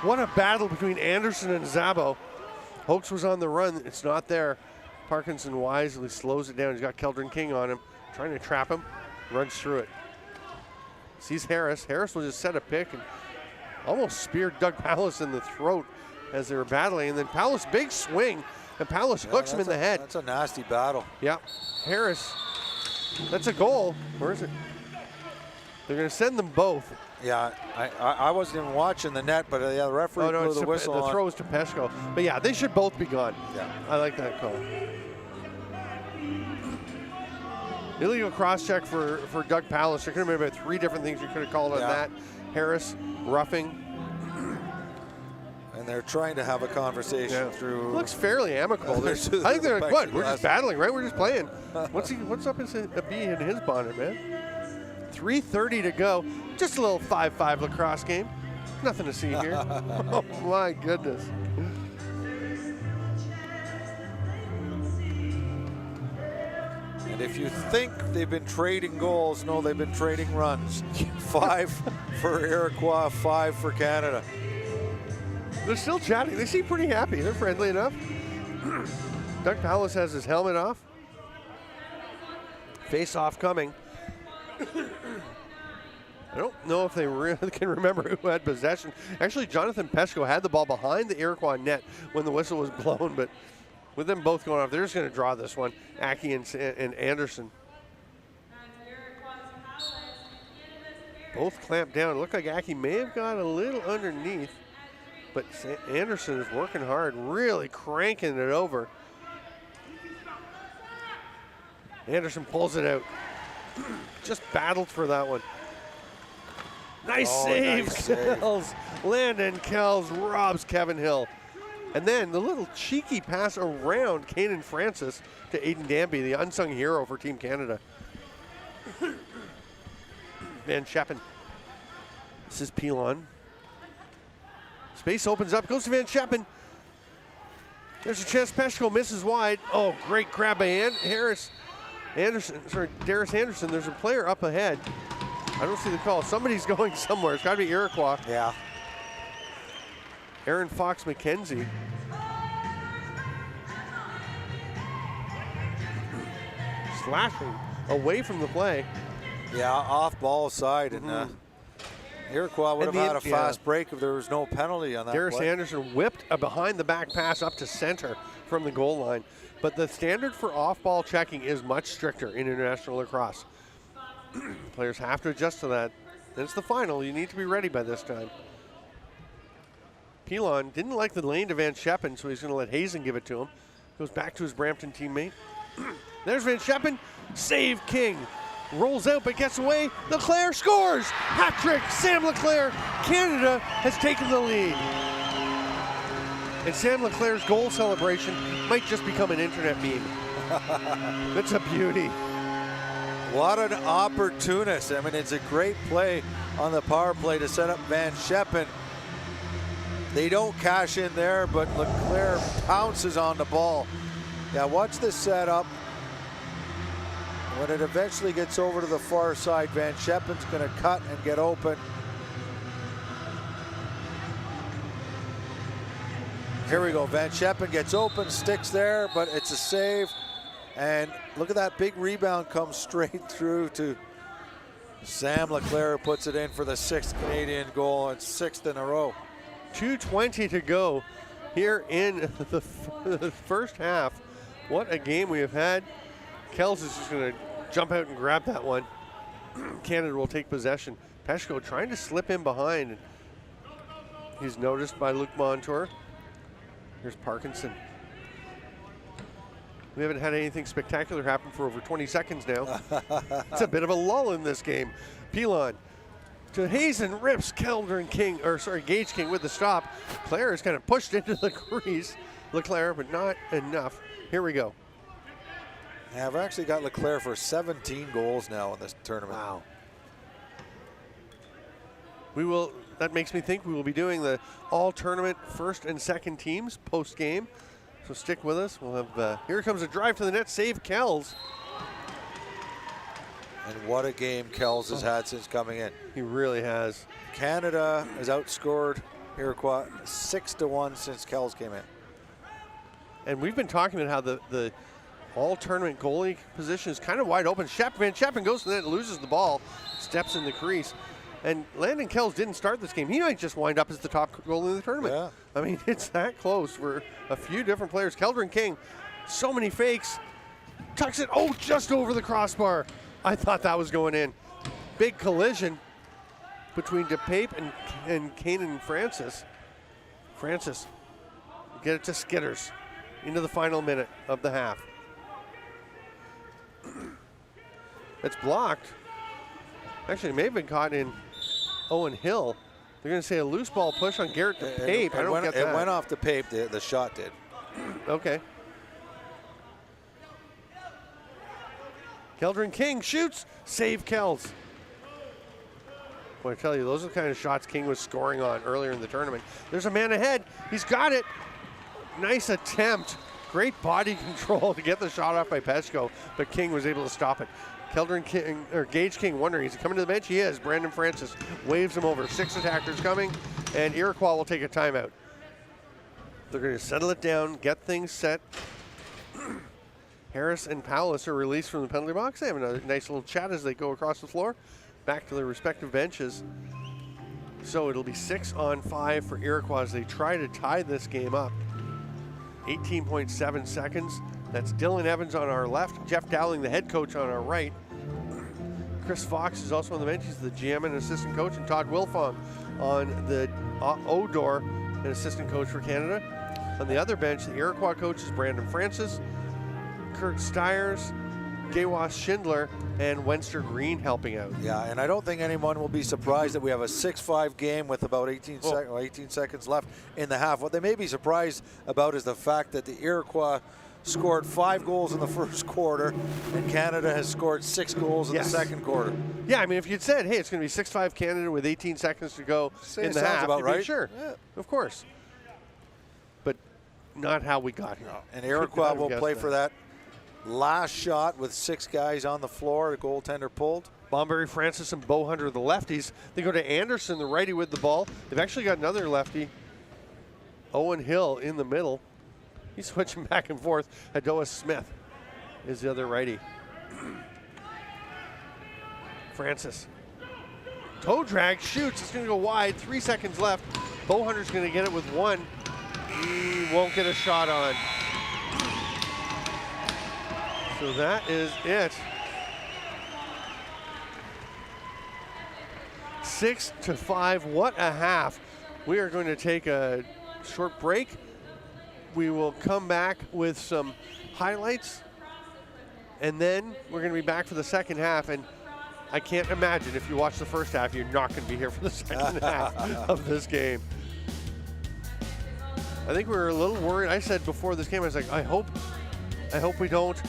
What a battle between Anderson and Zabo. Hoax was on the run. It's not there. Parkinson wisely slows it down. He's got Keldron King on him, trying to trap him. Runs through it. Sees Harris. Harris will just set a pick and almost speared Doug Pallas in the throat as they were battling. And then Pallas, big swing, and Pallas hooks him in the head. That's a nasty battle. Yeah. Harris, that's a goal. Where is it? They're going to send them both. Yeah, I wasn't even watching the net, but the referee blew the whistle on. The throw is to Peshko. But yeah, they should both be gone. Yeah. I like that call. Illegal cross-check for Doug Pallas. There could have been about 3 different things you could have called on that. Harris, roughing. And they're trying to have a conversation through. Looks fairly amicable. I think they're like, what? We're just battling, right? We're just playing. What's up a bee in his bonnet, man? 3:30 to go. Just a little 5-5 lacrosse game. Nothing to see here. Oh my goodness. And if you think they've been trading goals, no, they've been trading runs. 5 for Iroquois, 5 for Canada. They're still chatting. They seem pretty happy. They're friendly enough. Doug Pallas has his helmet off. Face-off coming. I don't know if they really can remember who had possession. Actually, Jonathan Peshko had the ball behind the Iroquois net when the whistle was blown, but with them both going off, they're just going to draw this one. Aki and Anderson. Both clamped down. It looked like Aki may have got a little underneath, but Anderson is working hard, really cranking it over. Anderson pulls it out. Just battled for that one. Nice save, nice save. Kells. Landon Kells robs Kevin Hill. And then the little cheeky pass around Kanan Francis to Aiden Danby, the unsung hero for Team Canada. Van Scheppen. This is Pilon. Space opens up, goes to Van Scheppen. There's a chance Peshko misses wide. Oh, great grab by Darius Anderson. There's a player up ahead. I don't see the call. Somebody's going somewhere. It's got to be Iroquois. Yeah. Aaron Fox McKenzie. Slashing away from the play. Yeah, off ball side. And Iroquois would have had a fast break if there was no penalty on that Darius play. Anderson whipped a behind the back pass up to center from the goal line. But the standard for off-ball checking is much stricter in international lacrosse. Players have to adjust to that. It's the final. You need to be ready by this time. Pilon didn't like the lane to Van Scheppen, so he's going to let Hazen give it to him. Goes back to his Brampton teammate. There's Van Scheppen. Save King. Rolls out but gets away. LeClair scores! Hat trick! Sam LeClair. Canada has taken the lead. And Sam LeClair's goal celebration might just become an internet meme. It's a beauty. What an opportunist. I mean, it's a great play on the power play to set up Van Scheppen. They don't cash in there, but LeClair pounces on the ball. Yeah, watch this setup. When it eventually gets over to the far side, Van Scheppen's going to cut and get open. Here we go. Van Scheppen gets open, sticks there, but it's a save. And look at that big rebound come straight through to Sam LeClair, who puts it in for the 6th Canadian goal and 6th in a row. 2:20 to go here in the first half. What a game we have had. Kells is just going to jump out and grab that one. Canada will take possession. Peshko trying to slip in behind. He's noticed by Luc Montour. Here's Parkinson. We haven't had anything spectacular happen for over 20 seconds now. It's a bit of a lull in this game. Pilon to Hazen, rips Gage King with the stop. Claire is kind of pushed into the crease. LeClair, but not enough. Here we go. Yeah, I've actually got LeClair for 17 goals now in this tournament. Wow. That makes me think we will be doing the all tournament first and second teams post game. So stick with us. We'll have, here comes a drive to the net, save Kells. And what a game Kells has had since coming in. He really has. Canada has outscored Iroquois 6-1 since Kells came in. And we've been talking about how the all-tournament goalie position is kind of wide open. Van Scheppen goes to the net, loses the ball, steps in the crease. And Landon Kells didn't start this game. He might just wind up as the top goalie in the tournament. Yeah. I mean, it's that close for a few different players. Keldrin King, so many fakes. Tucks it, just over the crossbar. I thought that was going in. Big collision between DePape and Kanan Francis. Francis, get it to Skitters into the final minute of the half. It's blocked. Actually, it may have been caught in Owen Hill. They're going to say a loose ball push on Garrett DePape. I don't get that. It went off DePape, the shot did. Okay. Keldrin King shoots, save Kells. Boy, I tell you, those are the kind of shots King was scoring on earlier in the tournament. There's a man ahead. He's got it. Nice attempt. Great body control to get the shot off by Peshko, but King was able to stop it. Keldrin King, or Gage King, wondering, is he coming to the bench? He is. Brandon Francis waves him over. 6 attackers coming, and Iroquois will take a timeout. They're going to settle it down, get things set. Harris and Paulus are released from the penalty box. They have a nice little chat as they go across the floor, back to their respective benches. So it'll be 6-on-5 for Iroquois as they try to tie this game up. 18.7 seconds. That's Dylan Evans on our left, Jeff Dowling, the head coach, on our right. Chris Fox is also on the bench. He's the GM and assistant coach, and Todd Wilfong on the Odor, an assistant coach for Canada. On the other bench, the Iroquois coach is Brandon Francis, Kurt Stiers, Dewas Schindler and Wenster Green helping out. Yeah, and I don't think anyone will be surprised that we have a 6-5 game with about 18 seconds left in the half. What they may be surprised about is the fact that the Iroquois scored 5 goals in the first quarter, and Canada has scored 6 goals in the second quarter. Yeah, I mean, if you'd said, hey, it's going to be 6-5 Canada with 18 seconds to go in the half, about right. Sure, yeah, of course. But not how we got here. No. And Iroquois will play for that last shot with 6 guys on the floor. The goaltender pulled. Bomberry, Francis, and Bowhunter, the lefties. They go to Anderson, the righty, with the ball. They've actually got another lefty, Owen Hill, in the middle. He's switching back and forth. Adoa Smith is the other righty. Francis. Toe drag, shoots. It's going to go wide. 3 seconds left. Bowhunter's going to get it with 1. He won't get a shot on. So that is it. 6-5. What a half. We are going to take a short break. We will come back with some highlights, and then we're going to be back for the second half. And I can't imagine if you watch the first half, you're not going to be here for the second half of this game. I think we were a little worried. I said before this game, I was like, I hope we don't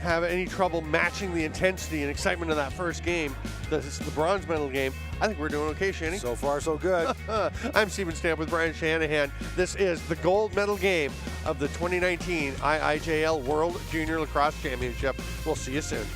have any trouble matching the intensity and excitement of that first game, the bronze medal game. I think we're doing okay, Shanny. So far, so good. I'm Stephen Stamp with Brian Shanahan. This is the gold medal game of the 2019 IIJL World Junior Lacrosse Championship. We'll see you soon.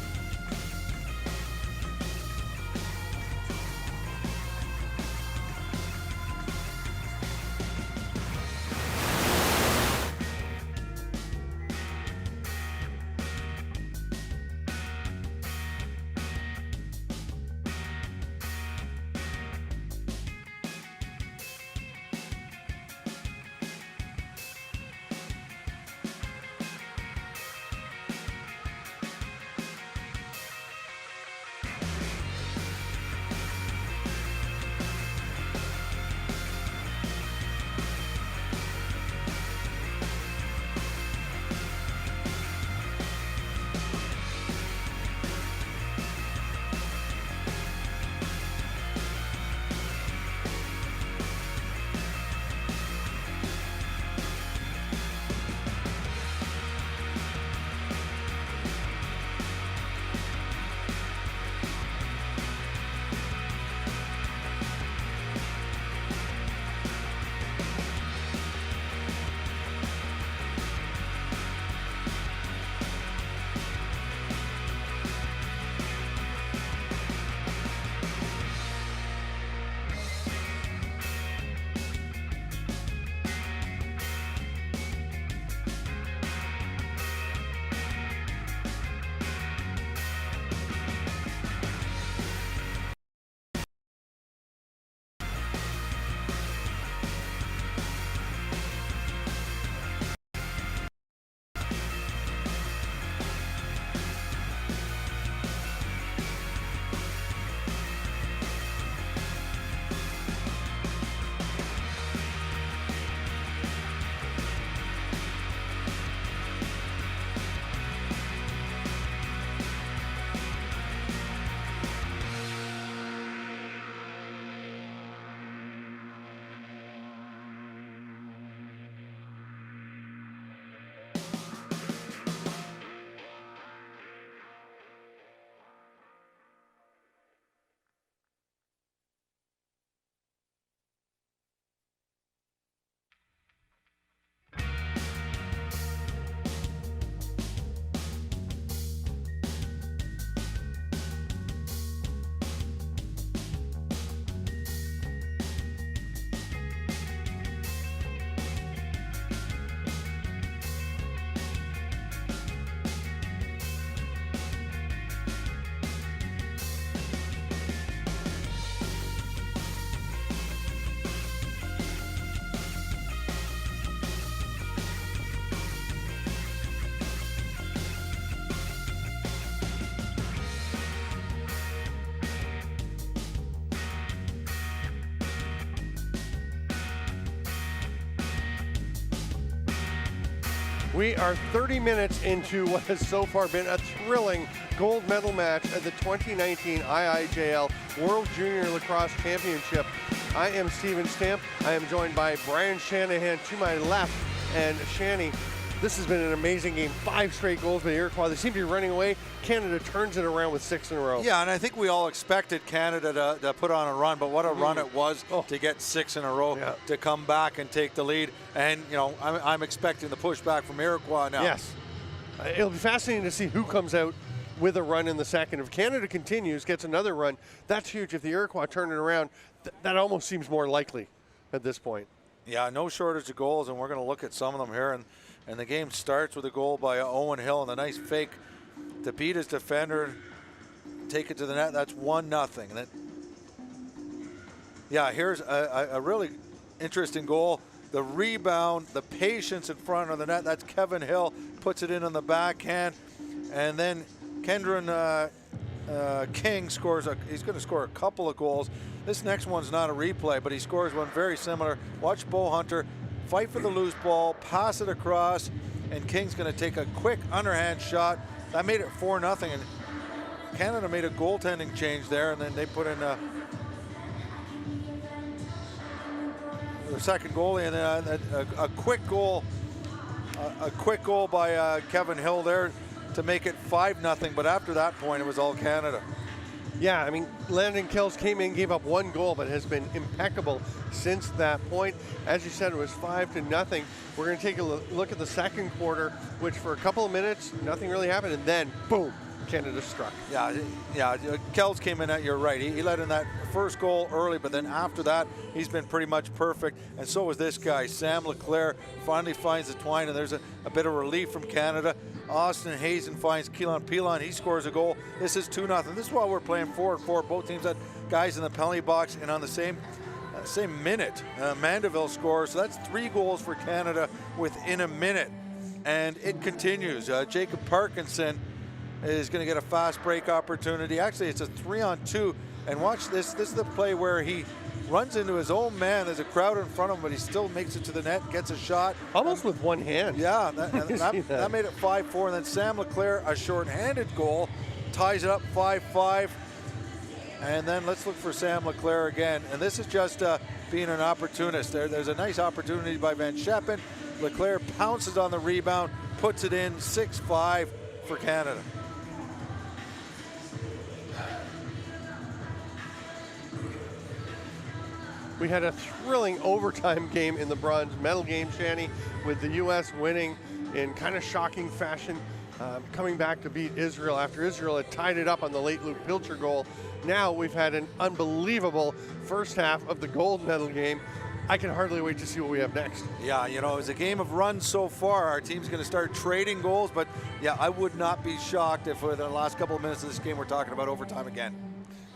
We are 30 minutes into what has so far been a thrilling gold medal match at the 2019 IIJL World Junior Lacrosse Championship. I am Steven Stamp. I am joined by Brian Shanahan to my left. And Shanny, this has been an amazing game. 5 straight goals by the Iroquois. They seem to be running away. Canada turns it around with 6 in a row. Yeah, and I think we all expected Canada to put on a run, but what a run it was to get 6 in a row, to come back and take the lead. And, you know, I'm expecting the pushback from Iroquois now. Yes. It'll be fascinating to see who comes out with a run in the second. If Canada continues, gets another run, that's huge. If the Iroquois turn it around, that almost seems more likely at this point. Yeah, no shortage of goals, and we're going to look at some of them here. And the game starts with a goal by Owen Hill and a nice fake to beat his defender, take it to the net. That's 1-0. And then, yeah, here's a really interesting goal. The rebound, the patience in front of the net. That's Kevin Hill, puts it in on the backhand. And then Kendron King scores. He's going to score a couple of goals. This next one's not a replay, but he scores one very similar. Watch Bowhunter fight for the loose ball, pass it across, and King's going to take a quick underhand shot. That made it 4-0, and Canada made a goaltending change there, and then they put in the second goalie, and then a quick goal by Kevin Hill there to make it 5-0. But after that point, it was all Canada. Yeah, I mean, Landon Kells came in, gave up 1 goal, but has been impeccable since that point. As you said, it was 5-0. We're going to take a look at the second quarter, which for a couple of minutes, nothing really happened, and then, boom, Canada struck. Yeah, Kells came in at, you're right. He let in that first goal early, but then after that, he's been pretty much perfect, and so was this guy. Sam LeClair finally finds the twine, and there's a bit of relief from Canada. Austin Hazen finds Keelan Pilon. He scores a goal. This is 2-0. This is why we're playing 4-4. Both teams had guys in the penalty box, and on the same minute, Mandeville scores. So that's 3 goals for Canada within a minute, and it continues. Jacob Parkinson is going to get a fast break opportunity. Actually, it's a 3-on-2, and watch this. This is the play where he runs into his own man. There's a crowd in front of him, but he still makes it to the net, gets a shot. Almost with one hand. Yeah, that made it 5-4. And then Sam LeClair, a short-handed goal, ties it up 5-5. And then let's look for Sam LeClair again. And this is just being an opportunist. There's a nice opportunity by Van Scheppen. LeClair pounces on the rebound, puts it in, 6-5 for Canada. We had a thrilling overtime game in the bronze medal game, Shanny, with the U.S. winning in kind of shocking fashion, coming back to beat Israel after Israel had tied it up on the late Luke Pilcher goal. Now we've had an unbelievable first half of the gold medal game. I can hardly wait to see what we have next. Yeah, you know, it's a game of runs so far. Our team's going to start trading goals, but yeah, I would not be shocked if for the last couple of minutes of this game we're talking about overtime again.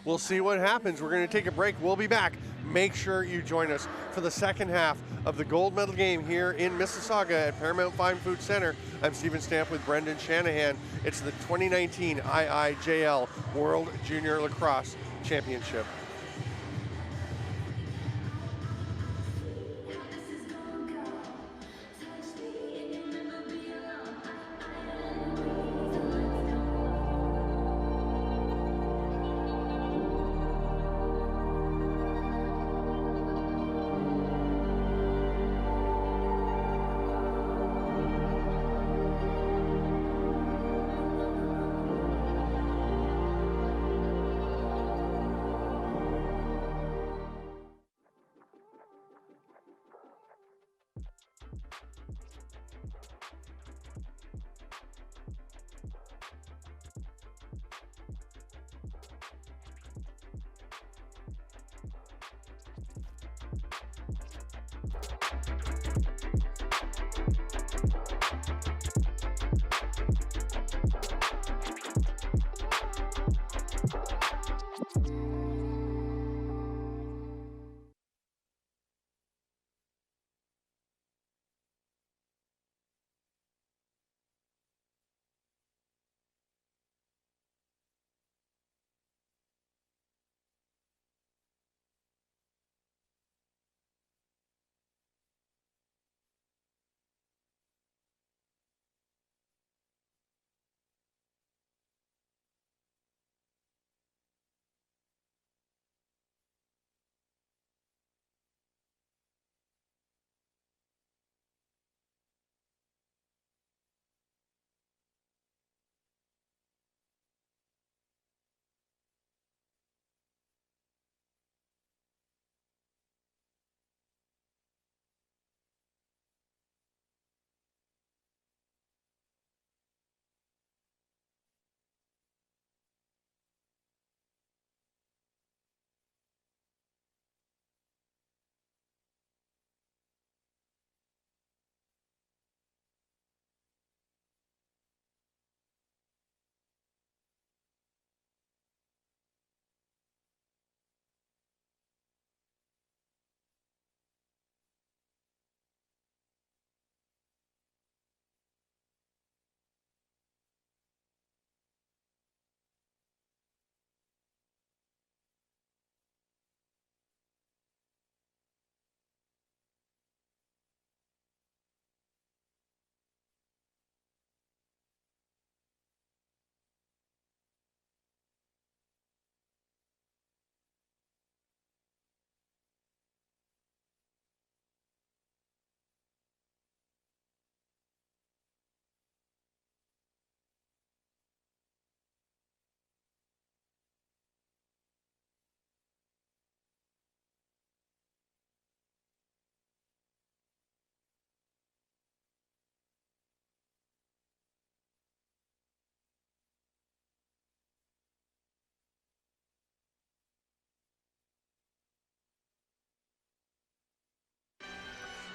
We'll see what happens. We're going to take a break. We'll be back. Make sure you join us for the second half of the gold medal game here in Mississauga at Paramount Fine Food Center. I'm Steven Stamp with Brendan Shanahan. It's the 2019 IIJL World Junior Lacrosse Championship.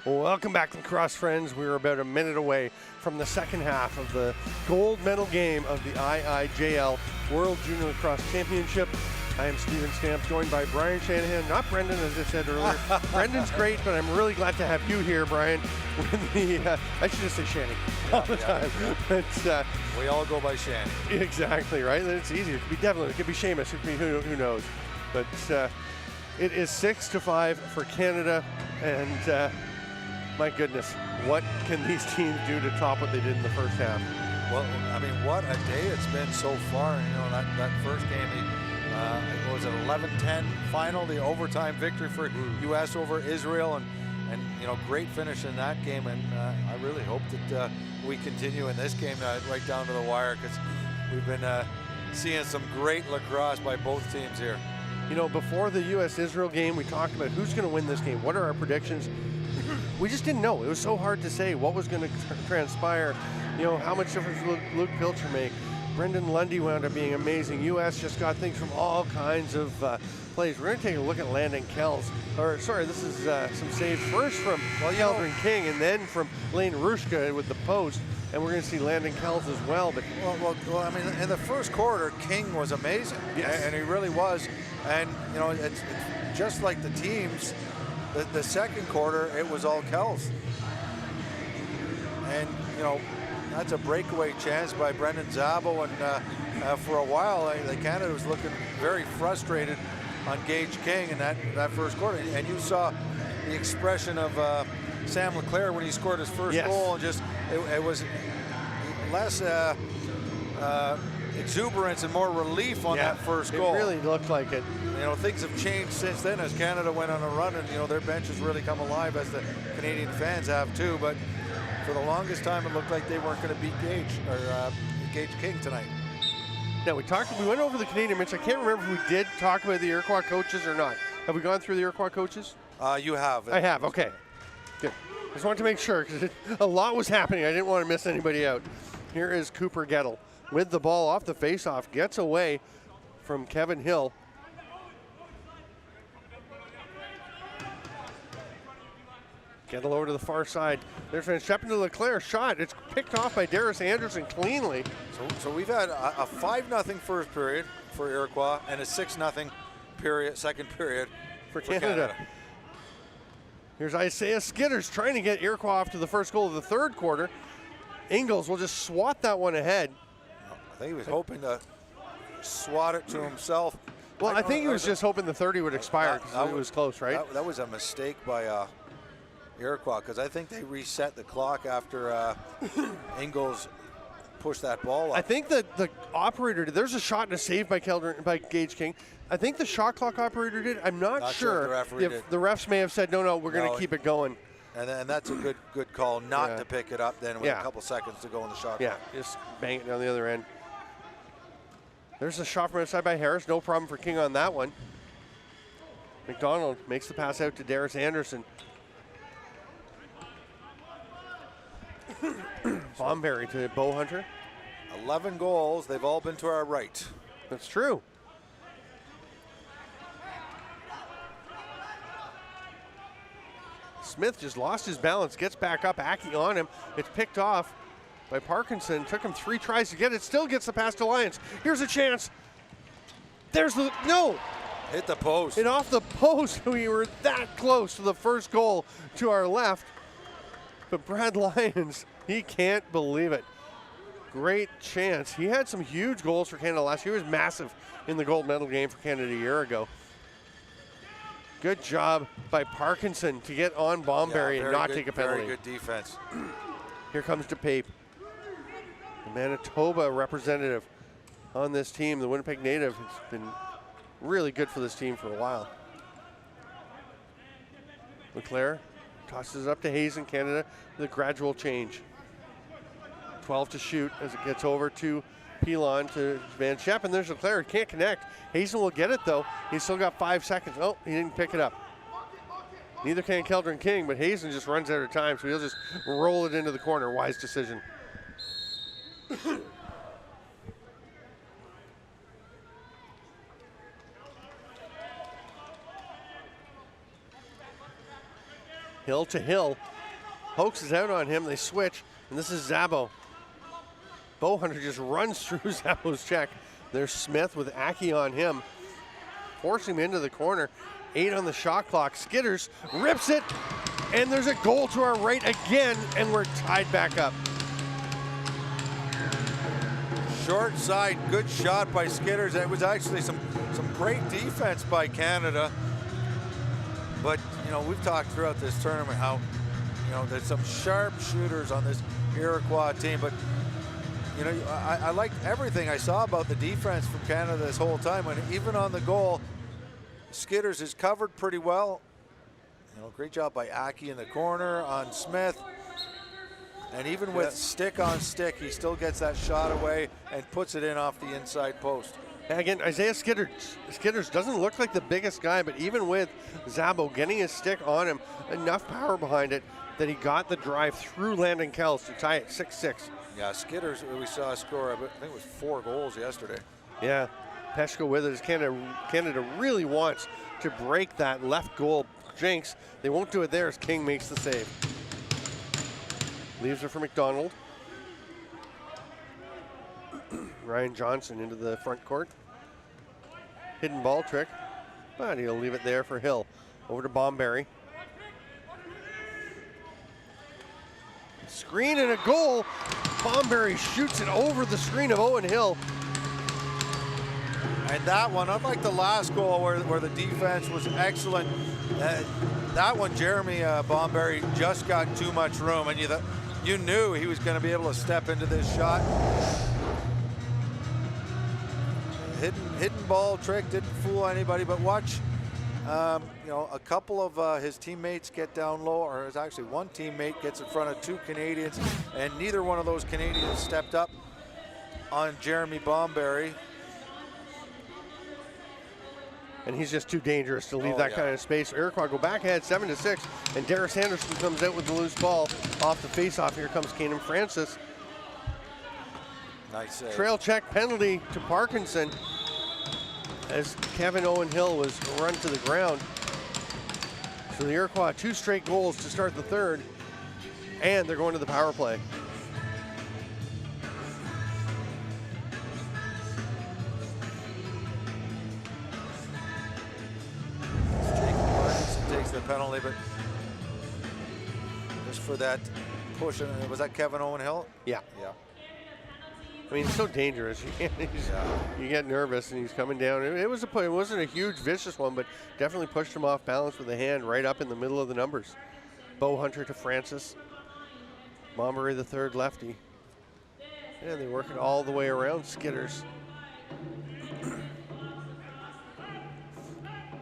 Welcome back, Lacrosse friends. We're about a minute away from the second half of the gold medal game of the IIJL World Junior Lacrosse Championship. I am Steven Stamps, joined by Brian Shanahan, not Brendan, as I said earlier. Brendan's great, but I'm really glad to have you here, Brian, with the, I should just say Shanny all the time. But, we all go by Shanny. Exactly, right? It's easier. It could be Devlin, it could be Seamus, it could be who knows. But it is 6-5 for Canada, and my goodness, what can these teams do to top what they did in the first half? Well, I mean, what a day it's been so far. You know, that first game, what was it, 11-10 final, the overtime victory for U.S. over Israel, and you know, great finish in that game. And I really hope that we continue in this game right down to the wire, because we've been seeing some great lacrosse by both teams here. You know, before the U.S.-Israel game, we talked about who's going to win this game. What are our predictions? We just didn't know. It was so hard to say what was going to transpire. You know, how much difference would Luke Pilcher make? Brendan Lundy wound up being amazing. U.S. just got things from all kinds of plays. We're going to take a look at Landon Kells. Or, sorry, this is some saves first from Keldron King, and then from Lane Rushka with the post. And we're going to see Landon Kells as well. But well, I mean, in the first quarter, King was amazing. Yes. And he really was. And, you know, it's just like the teams. The second quarter, it was all Kells. And, you know, that's a breakaway chance by Brendan Szabo. And for a while, Canada was looking very frustrated on Gage King in that first quarter. And you saw the expression of Sam LeClair when he scored his first goal. And just, it was less exuberance and more relief on that first goal. It really looked like it. You know, things have changed since then as Canada went on a run, and, you know, their bench has really come alive, as the Canadian fans have too. But for the longest time, it looked like they weren't going to beat Gage King tonight. Now, we went over the Canadian bench. I can't remember if we did talk about the Iroquois coaches or not. Have we gone through the Iroquois coaches? You have. I have, okay. Good. Just wanted to make sure, because a lot was happening. I didn't want to miss anybody out. Here is Cooper Gettle with the ball off the faceoff, gets away from Kevin Hill. Gettle over to the far side. There's Van Scheppen to LeClair. Shot. It's picked off by Darius Anderson cleanly. So we've had a 5-0 first period for Iroquois and a 6-0 period, second period for Canada. Here's Isaiah Skitters trying to get Iroquois off to the first goal of the third quarter. Ingles will just swat that one ahead. I think he was hoping to swat it to himself. Well, I think he was just hoping the 30 would expire because it was close, right? That was a mistake by Iroquois, because I think they reset the clock after Ingles pushed that ball up. I think that the operator did. There's a shot and a save by Gage King. I think the shot clock operator did. I'm not sure if the refs may have said, no, we're going to keep it going. And that's a good call not to pick it up then with a couple seconds to go in the shot clock. Yeah, just bang it down the other end. There's a shot from outside by Harris. No problem for King on that one. McDonald makes the pass out to Darius Anderson. Bomberry to Bowhunter. 11 goals. They've all been to our right. That's true. Smith just lost his balance, gets back up, Aki on him. It's picked off by Parkinson. Took him 3 tries to get it. Still gets the pass to Lyons. Here's a chance. There's the, no. Hit the post. Hit off the post. We were that close to the first goal to our left. But Brad Lyons, he can't believe it. Great chance. He had some huge goals for Canada last year. He was massive in the gold medal game for Canada a year ago. Good job by Parkinson to get on Bomberry and not take a penalty. Very good defense. Here comes DePape, the Manitoba representative on this team. The Winnipeg native has been really good for this team for a while. LeClair tosses it up to Hayes in Canada with a gradual change. 12 to shoot as it gets over to Pilon to Van Scheppen. There's LeClair, can't connect. Hazen will get it though. He's still got 5 seconds. Oh, he didn't pick it up. Neither can Keldron King, but Hazen just runs out of time, so he'll just roll it into the corner. Wise decision. Hill to Hill. Hoax is out on him. They switch, and this is Zabo. Bowhunter just runs through Zabo's check. There's Smith with Aki on him, forcing him into the corner. 8 on the shot clock. Skitters rips it, and there's a goal to our right again, and we're tied back up. Short side, good shot by Skitters. It was actually some great defense by Canada. But, you know, we've talked throughout this tournament how, you know, there's some sharp shooters on this Iroquois team. But, you know, I liked everything I saw about the defense from Canada this whole time. And even on the goal, Skitters is covered pretty well. You know, great job by Aki in the corner on Smith. And even with stick on stick, he still gets that shot away and puts it in off the inside post. And again, Isaiah Skitters doesn't look like the biggest guy, but even with Zabo getting his stick on him, enough power behind it that he got the drive through Landon Kells to tie it 6-6. Yeah, Skitters, we saw score, I think it was 4 goals yesterday. Yeah, Peshko with it as Canada really wants to break that left goal jinx. They won't do it there as King makes the save. Leaves it for McDonald. Ryan Johnson into the front court. Hidden ball trick, but he'll leave it there for Hill. Over to Bomberry. Screen and a goal. Bomberry shoots it over the screen of Owen Hill. And that one, unlike the last goal where the defense was excellent, that one, Jeremy Bomberry just got too much room, and you knew he was going to be able to step into this shot. Hidden ball trick, didn't fool anybody, but watch, you know, a couple of his teammates get down low, or it's actually one teammate gets in front of 2 Canadians, and neither one of those Canadians stepped up on Jeremy Bomberry. And he's just too dangerous to leave that kind of space. Iroquois go back ahead 7-6, and Darius Anderson comes out with the loose ball off the faceoff. Here comes Kanan Francis. Nice save. Trail check penalty to Parkinson as Kevin Owen Hill was run to the ground. So the Iroquois 2 straight goals to start the third, and they're going to the power play. Takes the penalty, but just for that push, was that Kevin Owen Hill? Yeah. Yeah. I mean, it's so dangerous. You get nervous, and he's coming down. It wasn't a huge, vicious one, but definitely pushed him off balance with a hand right up in the middle of the numbers. Bowhunter to Francis. Bomberry, the third lefty. And they work it all the way around Skitters.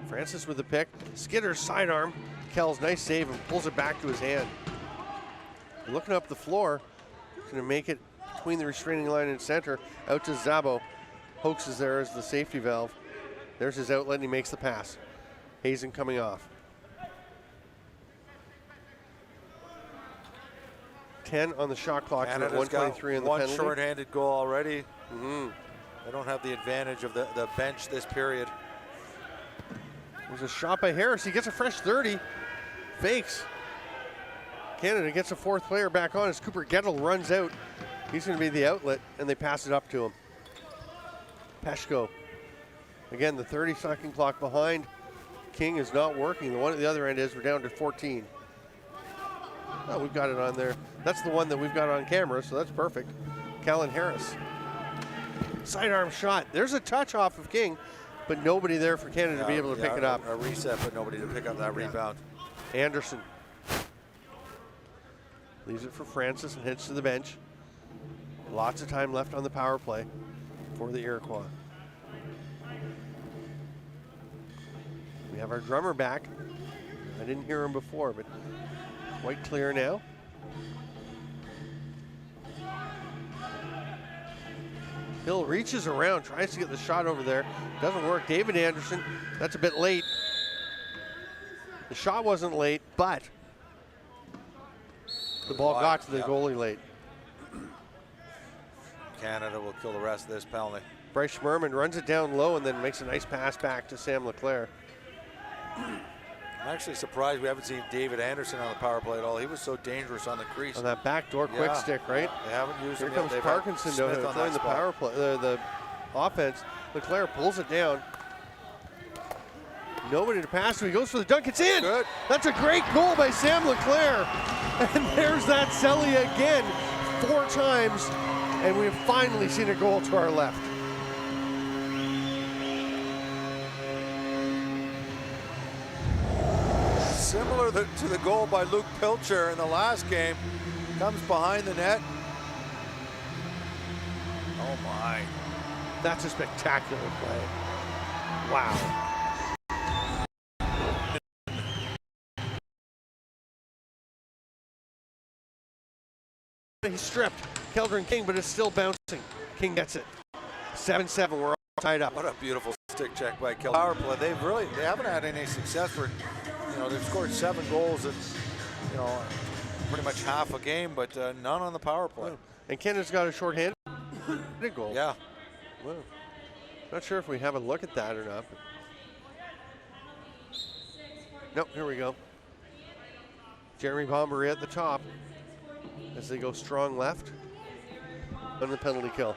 Francis with the pick. Skitters sidearm. Kells, nice save, and pulls it back to his hand. Looking up the floor. He's going to make it between the restraining line and center, out to Zabo. Hoax is there as the safety valve. There's his outlet, and he makes the pass. Hazen coming off. 10 on the shot clock, and at 1:23 on the one penalty. short-handed goal already. They don't have the advantage of the bench this period. There's a shot by Harris. He gets a fresh 30. Fakes. Canada gets a 4th player back on as Cooper Gettle runs out. He's going to be the outlet, and they pass it up to him. Peshko. Again, the 30-second clock behind. King is not working. The one at the other end is we're down to 14. Oh, we've got it on there. That's the one that we've got on camera, so that's perfect. Callan Harris. Sidearm shot. There's a touch off of King, but nobody there for Canada to be able to pick it up. A reset, but nobody to pick up that rebound. Anderson. Leaves it for Francis and heads to the bench. Lots of time left on the power play for the Iroquois. We have our drummer back. I didn't hear him before, but quite clear now. Hill reaches around, tries to get the shot over there. Doesn't work. David Anderson, that's a bit late. The shot wasn't late, but the ball got to the goalie late. Canada will kill the rest of this penalty. Bryce Schmerman runs it down low and then makes a nice pass back to Sam LeClair. I'm actually surprised we haven't seen David Anderson on the power play at all. He was so dangerous on the crease. On that backdoor quick stick, right? They haven't used Here him comes yet. Parkinson to join the power play, the offense. LeClair pulls it down. Nobody to pass to. He goes for the dunk. It's in. Good. That's a great goal by Sam LeClair. And there's that Selly again, 4 times, and we've finally seen a goal to our left. Similar to the goal by Luke Pilcher in the last game. Comes behind the net. Oh my. That's a spectacular play. Wow. He's stripped Keldrin King, but it's still bouncing. King gets it. 7-7, we're all tied up. What a beautiful stick check by Kells. Power play. They haven't had any success for, they've scored 7 goals in, pretty much half a game, but none on the power play. And Canada's got a shorthanded goal. Yeah. Well, not sure if we have a look at that or not. But nope, here we go. Jeremy Bombery at the top as they go strong left on the penalty kill.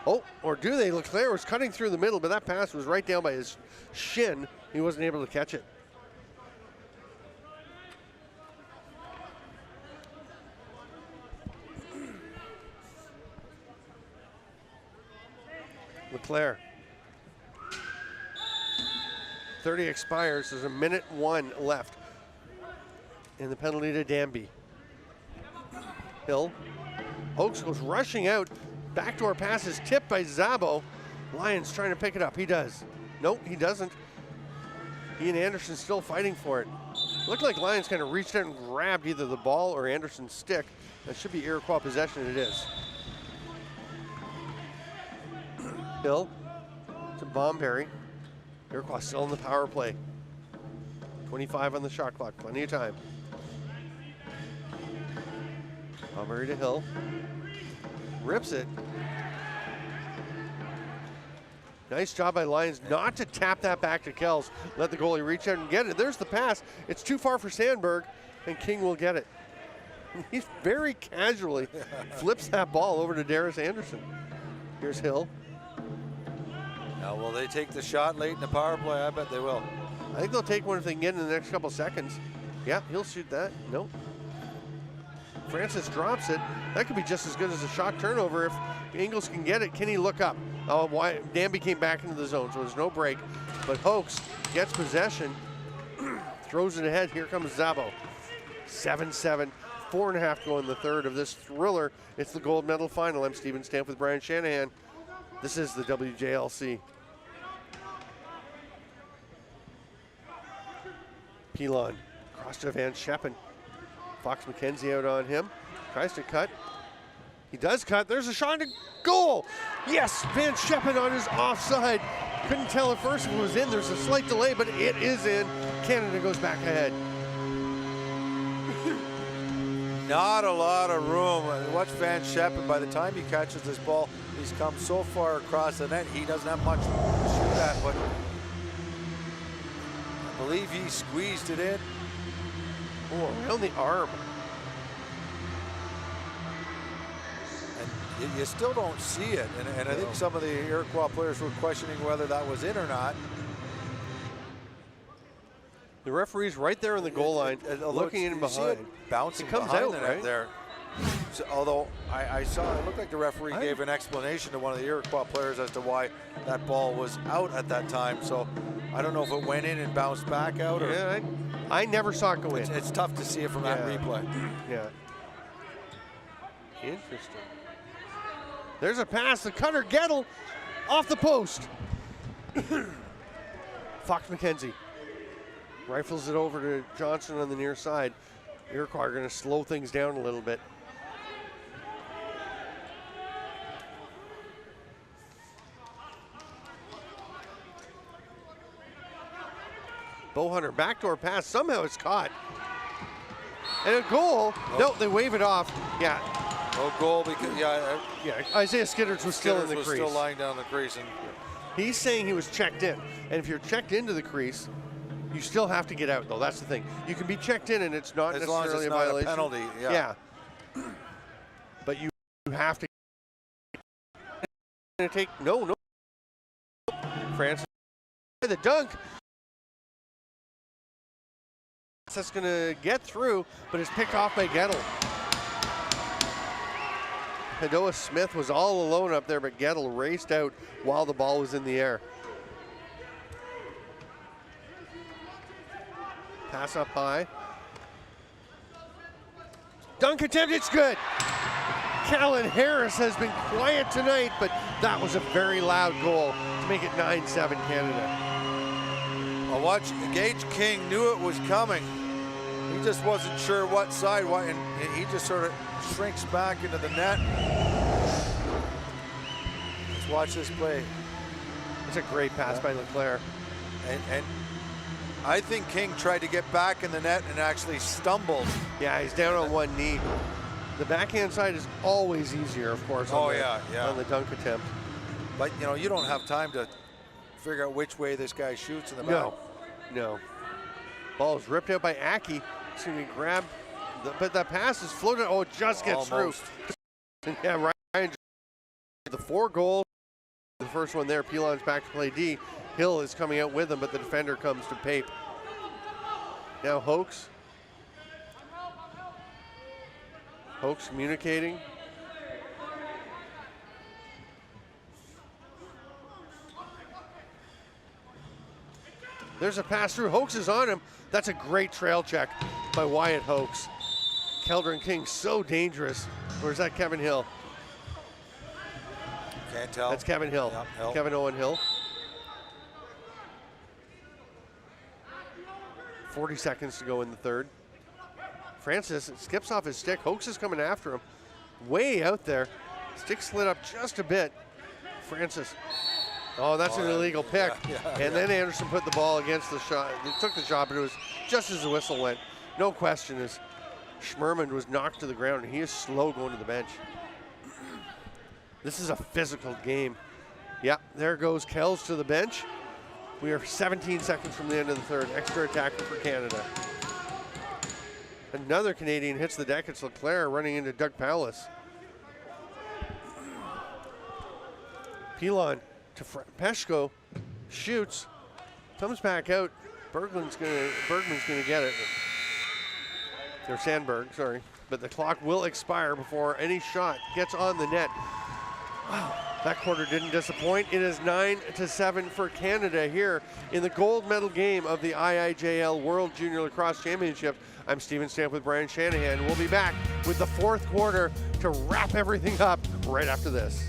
Oh, or do they? LeClair was cutting through the middle, but that pass was right down by his shin. He wasn't able to catch it. LeClair. 30 expires. There's a minute 1 left in the penalty to Danby. Hill. Oakes goes rushing out. Backdoor pass is tipped by Zabo. Lions trying to pick it up. He does. Nope, he doesn't. Ian Anderson still fighting for it. Looked like Lions kind of reached out and grabbed either the ball or Anderson's stick. That should be Iroquois possession. It is. Hill to Bomberry. Iroquois still in the power play. 25 on the shot clock. Plenty of time. Bomberry to Hill. Rips it. Nice job by Lions not to tap that back to Kells. Let the goalie reach out and get it. There's the pass. It's too far for Sandberg, and King will get it. He very casually flips that ball over to Darius Anderson. Here's Hill. Now, will they take the shot late in the power play? I bet they will. I think they'll take one if they can get it in the next couple seconds. Yeah, he'll shoot that. Nope. Francis drops it. That could be just as good as a shot turnover if Ingles can get it. Can he look up? Oh, why? Danby came back into the zone, so there's no break. But Hoax gets possession, throws it ahead. Here comes Zabo. 7-7, 4.5 to go in the third of this thriller. It's the gold medal final. I'm Stephen Stamp with Brian Shanahan. This is the WJLC. Pilon, cross to Van Scheppen. Fox McKenzie out on him. Tries to cut. He does cut. There's a shot and goal. Yes, Van Scheppen on his offside. Couldn't tell at first if it was in. There's a slight delay, but it is in. Canada goes back ahead. Not a lot of room. Watch Van Scheppen. By the time he catches this ball, he's come so far across the net. He doesn't have much to shoot at, but I believe he squeezed it in. Oh, around the arm. And you still don't see it. And I think some of the Iroquois players were questioning whether that was in or not. The referee's right there on the goal line, looking in behind. Bouncing it comes behind out, the right? net there. So, although I saw, it looked like the referee gave an explanation to one of the Iroquois players as to why that ball was out at that time. So I don't know if it went in and bounced back out. Or Yeah, I never saw it go in. it's tough to see it from that replay. Yeah. Interesting. There's a pass. The cutter, Gettle, off the post. Fox McKenzie rifles it over to Johnson on the near side. Iroquois are going to slow things down a little bit. Bowhunter backdoor pass. Somehow it's caught. And a goal. No, they wave it off. Yeah. No goal because, Yeah, Isaiah Skidders was still in the crease. Still lying down the crease. And he's saying he was checked in. And if you're checked into the crease, You still have to get out, though. That's the thing. You can be checked in, and it's not As long as necessarily it's a not violation. a penalty, yeah. Yeah. But you have to take no. France, the dunk. That's going to get through, but it's picked off by Gettle. Hadoa Smith was all alone up there, but Gettle raced out while the ball was in the air. Pass up high. Dunk attempt, it's good. Callan Harris has been quiet tonight, but that was a very loud goal to make it 9-7 Canada. Well, watch, Gage King knew it was coming. He just wasn't sure what side, and he just sort of shrinks back into the net. Let's watch this play. It's a great pass by LeClair. And I think King tried to get back in the net and actually stumbled. Yeah, he's down on one knee. The backhand side is always easier, of course, on the dunk attempt. But, you know, you don't have time to figure out which way this guy shoots in the back. No. Ball is ripped out by Aki. He's going to grab, but that pass is floated. Oh, it just gets Almost through. Yeah, Ryan, the 4 goals. The first one there, Pilon's back to play D. Hill is coming out with him, but the defender comes to Pape. Now Hoax. Hoax communicating. There's a pass through. Hoax is on him. That's a great trail check by Wyatt Hoax. Keldron King so dangerous. Or is that Kevin Hill? Can't tell. That's Kevin Hill. Yeah, Hill. Kevin Owen Hill. 40 seconds to go in the third. Francis skips off his stick. Hoax is coming after him. Way out there. Stick slid up just a bit. Francis. Oh, that's an illegal pick. And then Anderson put the ball against the shot. He took the shot, but it was just as the whistle went. No question is Schmerman was knocked to the ground, and he is slow going to the bench. This is a physical game. Yeah, there goes Kells to the bench. We are 17 seconds from the end of the third. Extra attacker for Canada. Another Canadian hits the deck. It's LeClair running into Doug Powless. Pilon to Peshko, shoots, comes back out. Bergman's gonna get it. Or Sandberg, sorry. But the clock will expire before any shot gets on the net. Wow, that quarter didn't disappoint. It is 9-7 for Canada here in the gold medal game of the IIJL World Junior Lacrosse Championship. I'm Steven Stamp with Brian Shanahan. We'll be back with the fourth quarter to wrap everything up right after this.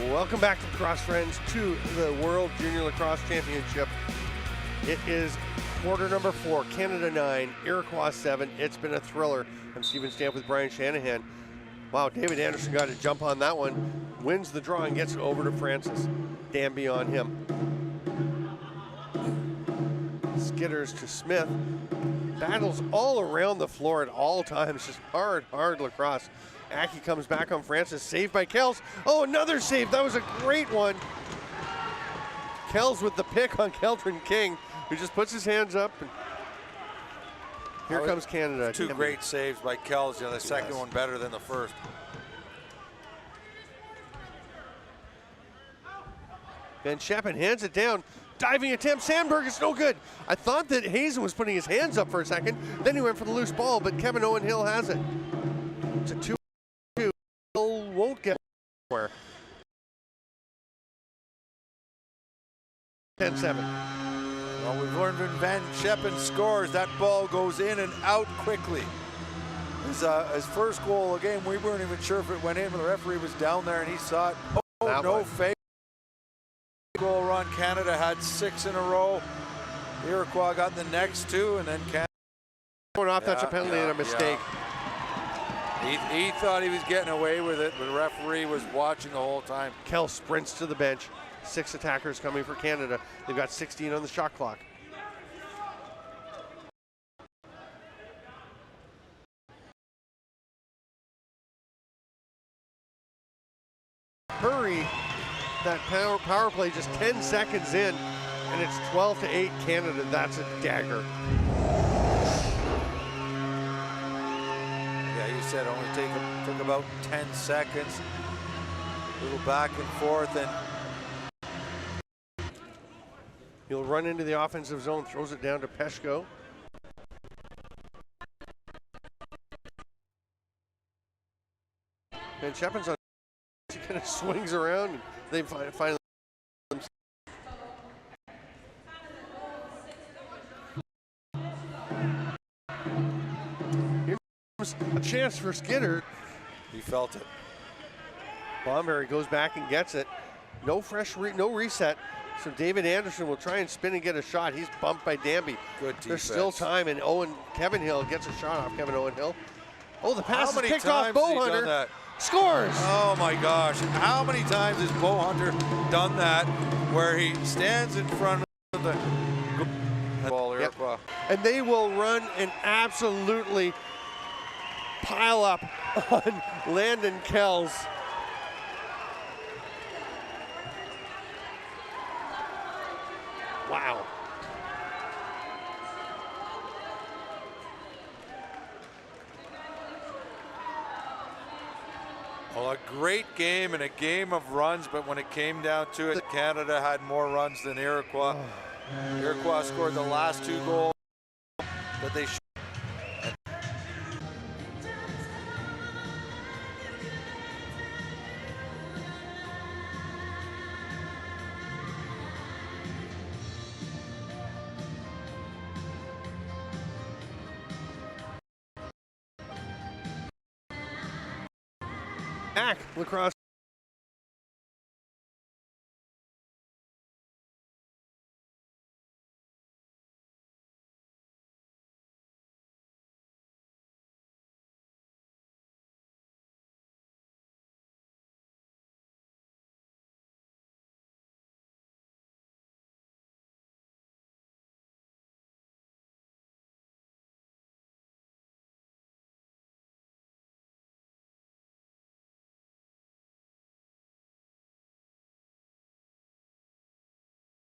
Welcome back to Lacrosse Friends, to the World Junior Lacrosse Championship. It is quarter number 4, Canada 9, Iroquois 7. It's been a thriller. I'm Stephen Stamp with Brian Shanahan. Wow, David Anderson got to jump on that one, wins the draw and gets it over to Francis. Danby on him. Skitters to Smith. Battles all around the floor at all times. Just hard lacrosse. Aki comes back on Francis, saved by Kells. Oh, another save. That was a great one. Kells with the pick on Keldrin King, who just puts his hands up. And here comes Canada. Two great saves by Kells. The second one better than the first. Van Scheppen hands it down. Diving attempt, Sandberg, it's no good. I thought that Hazen was putting his hands up for a second. Then he went for the loose ball, but Kevin Owen Hill has it. It's a 2-2. Hill won't get anywhere. 10-7. Well, we've learned when Van Scheppen scores, that ball goes in and out quickly. His first goal of the game, we weren't even sure if it went in, but the referee was down there and he saw it. Oh, no fake. Goal run. Canada had 6 in a row. Iroquois got the next 2, and then Canada going off. That's a penalty and a mistake. He thought he was getting away with it, but the referee was watching the whole time. Kells sprints to the bench. 6 attackers coming for Canada. They've got 16 on the shot clock. Hurry. That power play just 10 seconds in, and it's 12-8 Canada. That's a dagger. Yeah, you said only took about 10 seconds. A little back and forth, and he'll run into the offensive zone, throws it down to Peshko. And Sheppen's on. He kind of swings around. And they finally. Here comes a chance for Skinner. he felt it. Bomberry goes back and gets it. No no reset. So David Anderson will try and spin and get a shot. He's bumped by Danby. Good defense. There's still time, and Kevin Hill gets a shot off Kevin Owen Hill. Oh, the pass is picked off Bowhunter. Scores! Oh my gosh, how many times has Bowhunter done that where he stands in front of the ball? Iroquois. And they will run and absolutely pile up on Landon Kells. Wow. Well, a great game and a game of runs, but when it came down to it, Canada had more runs than Iroquois. Iroquois scored the last 2 goals that they should. Lacrosse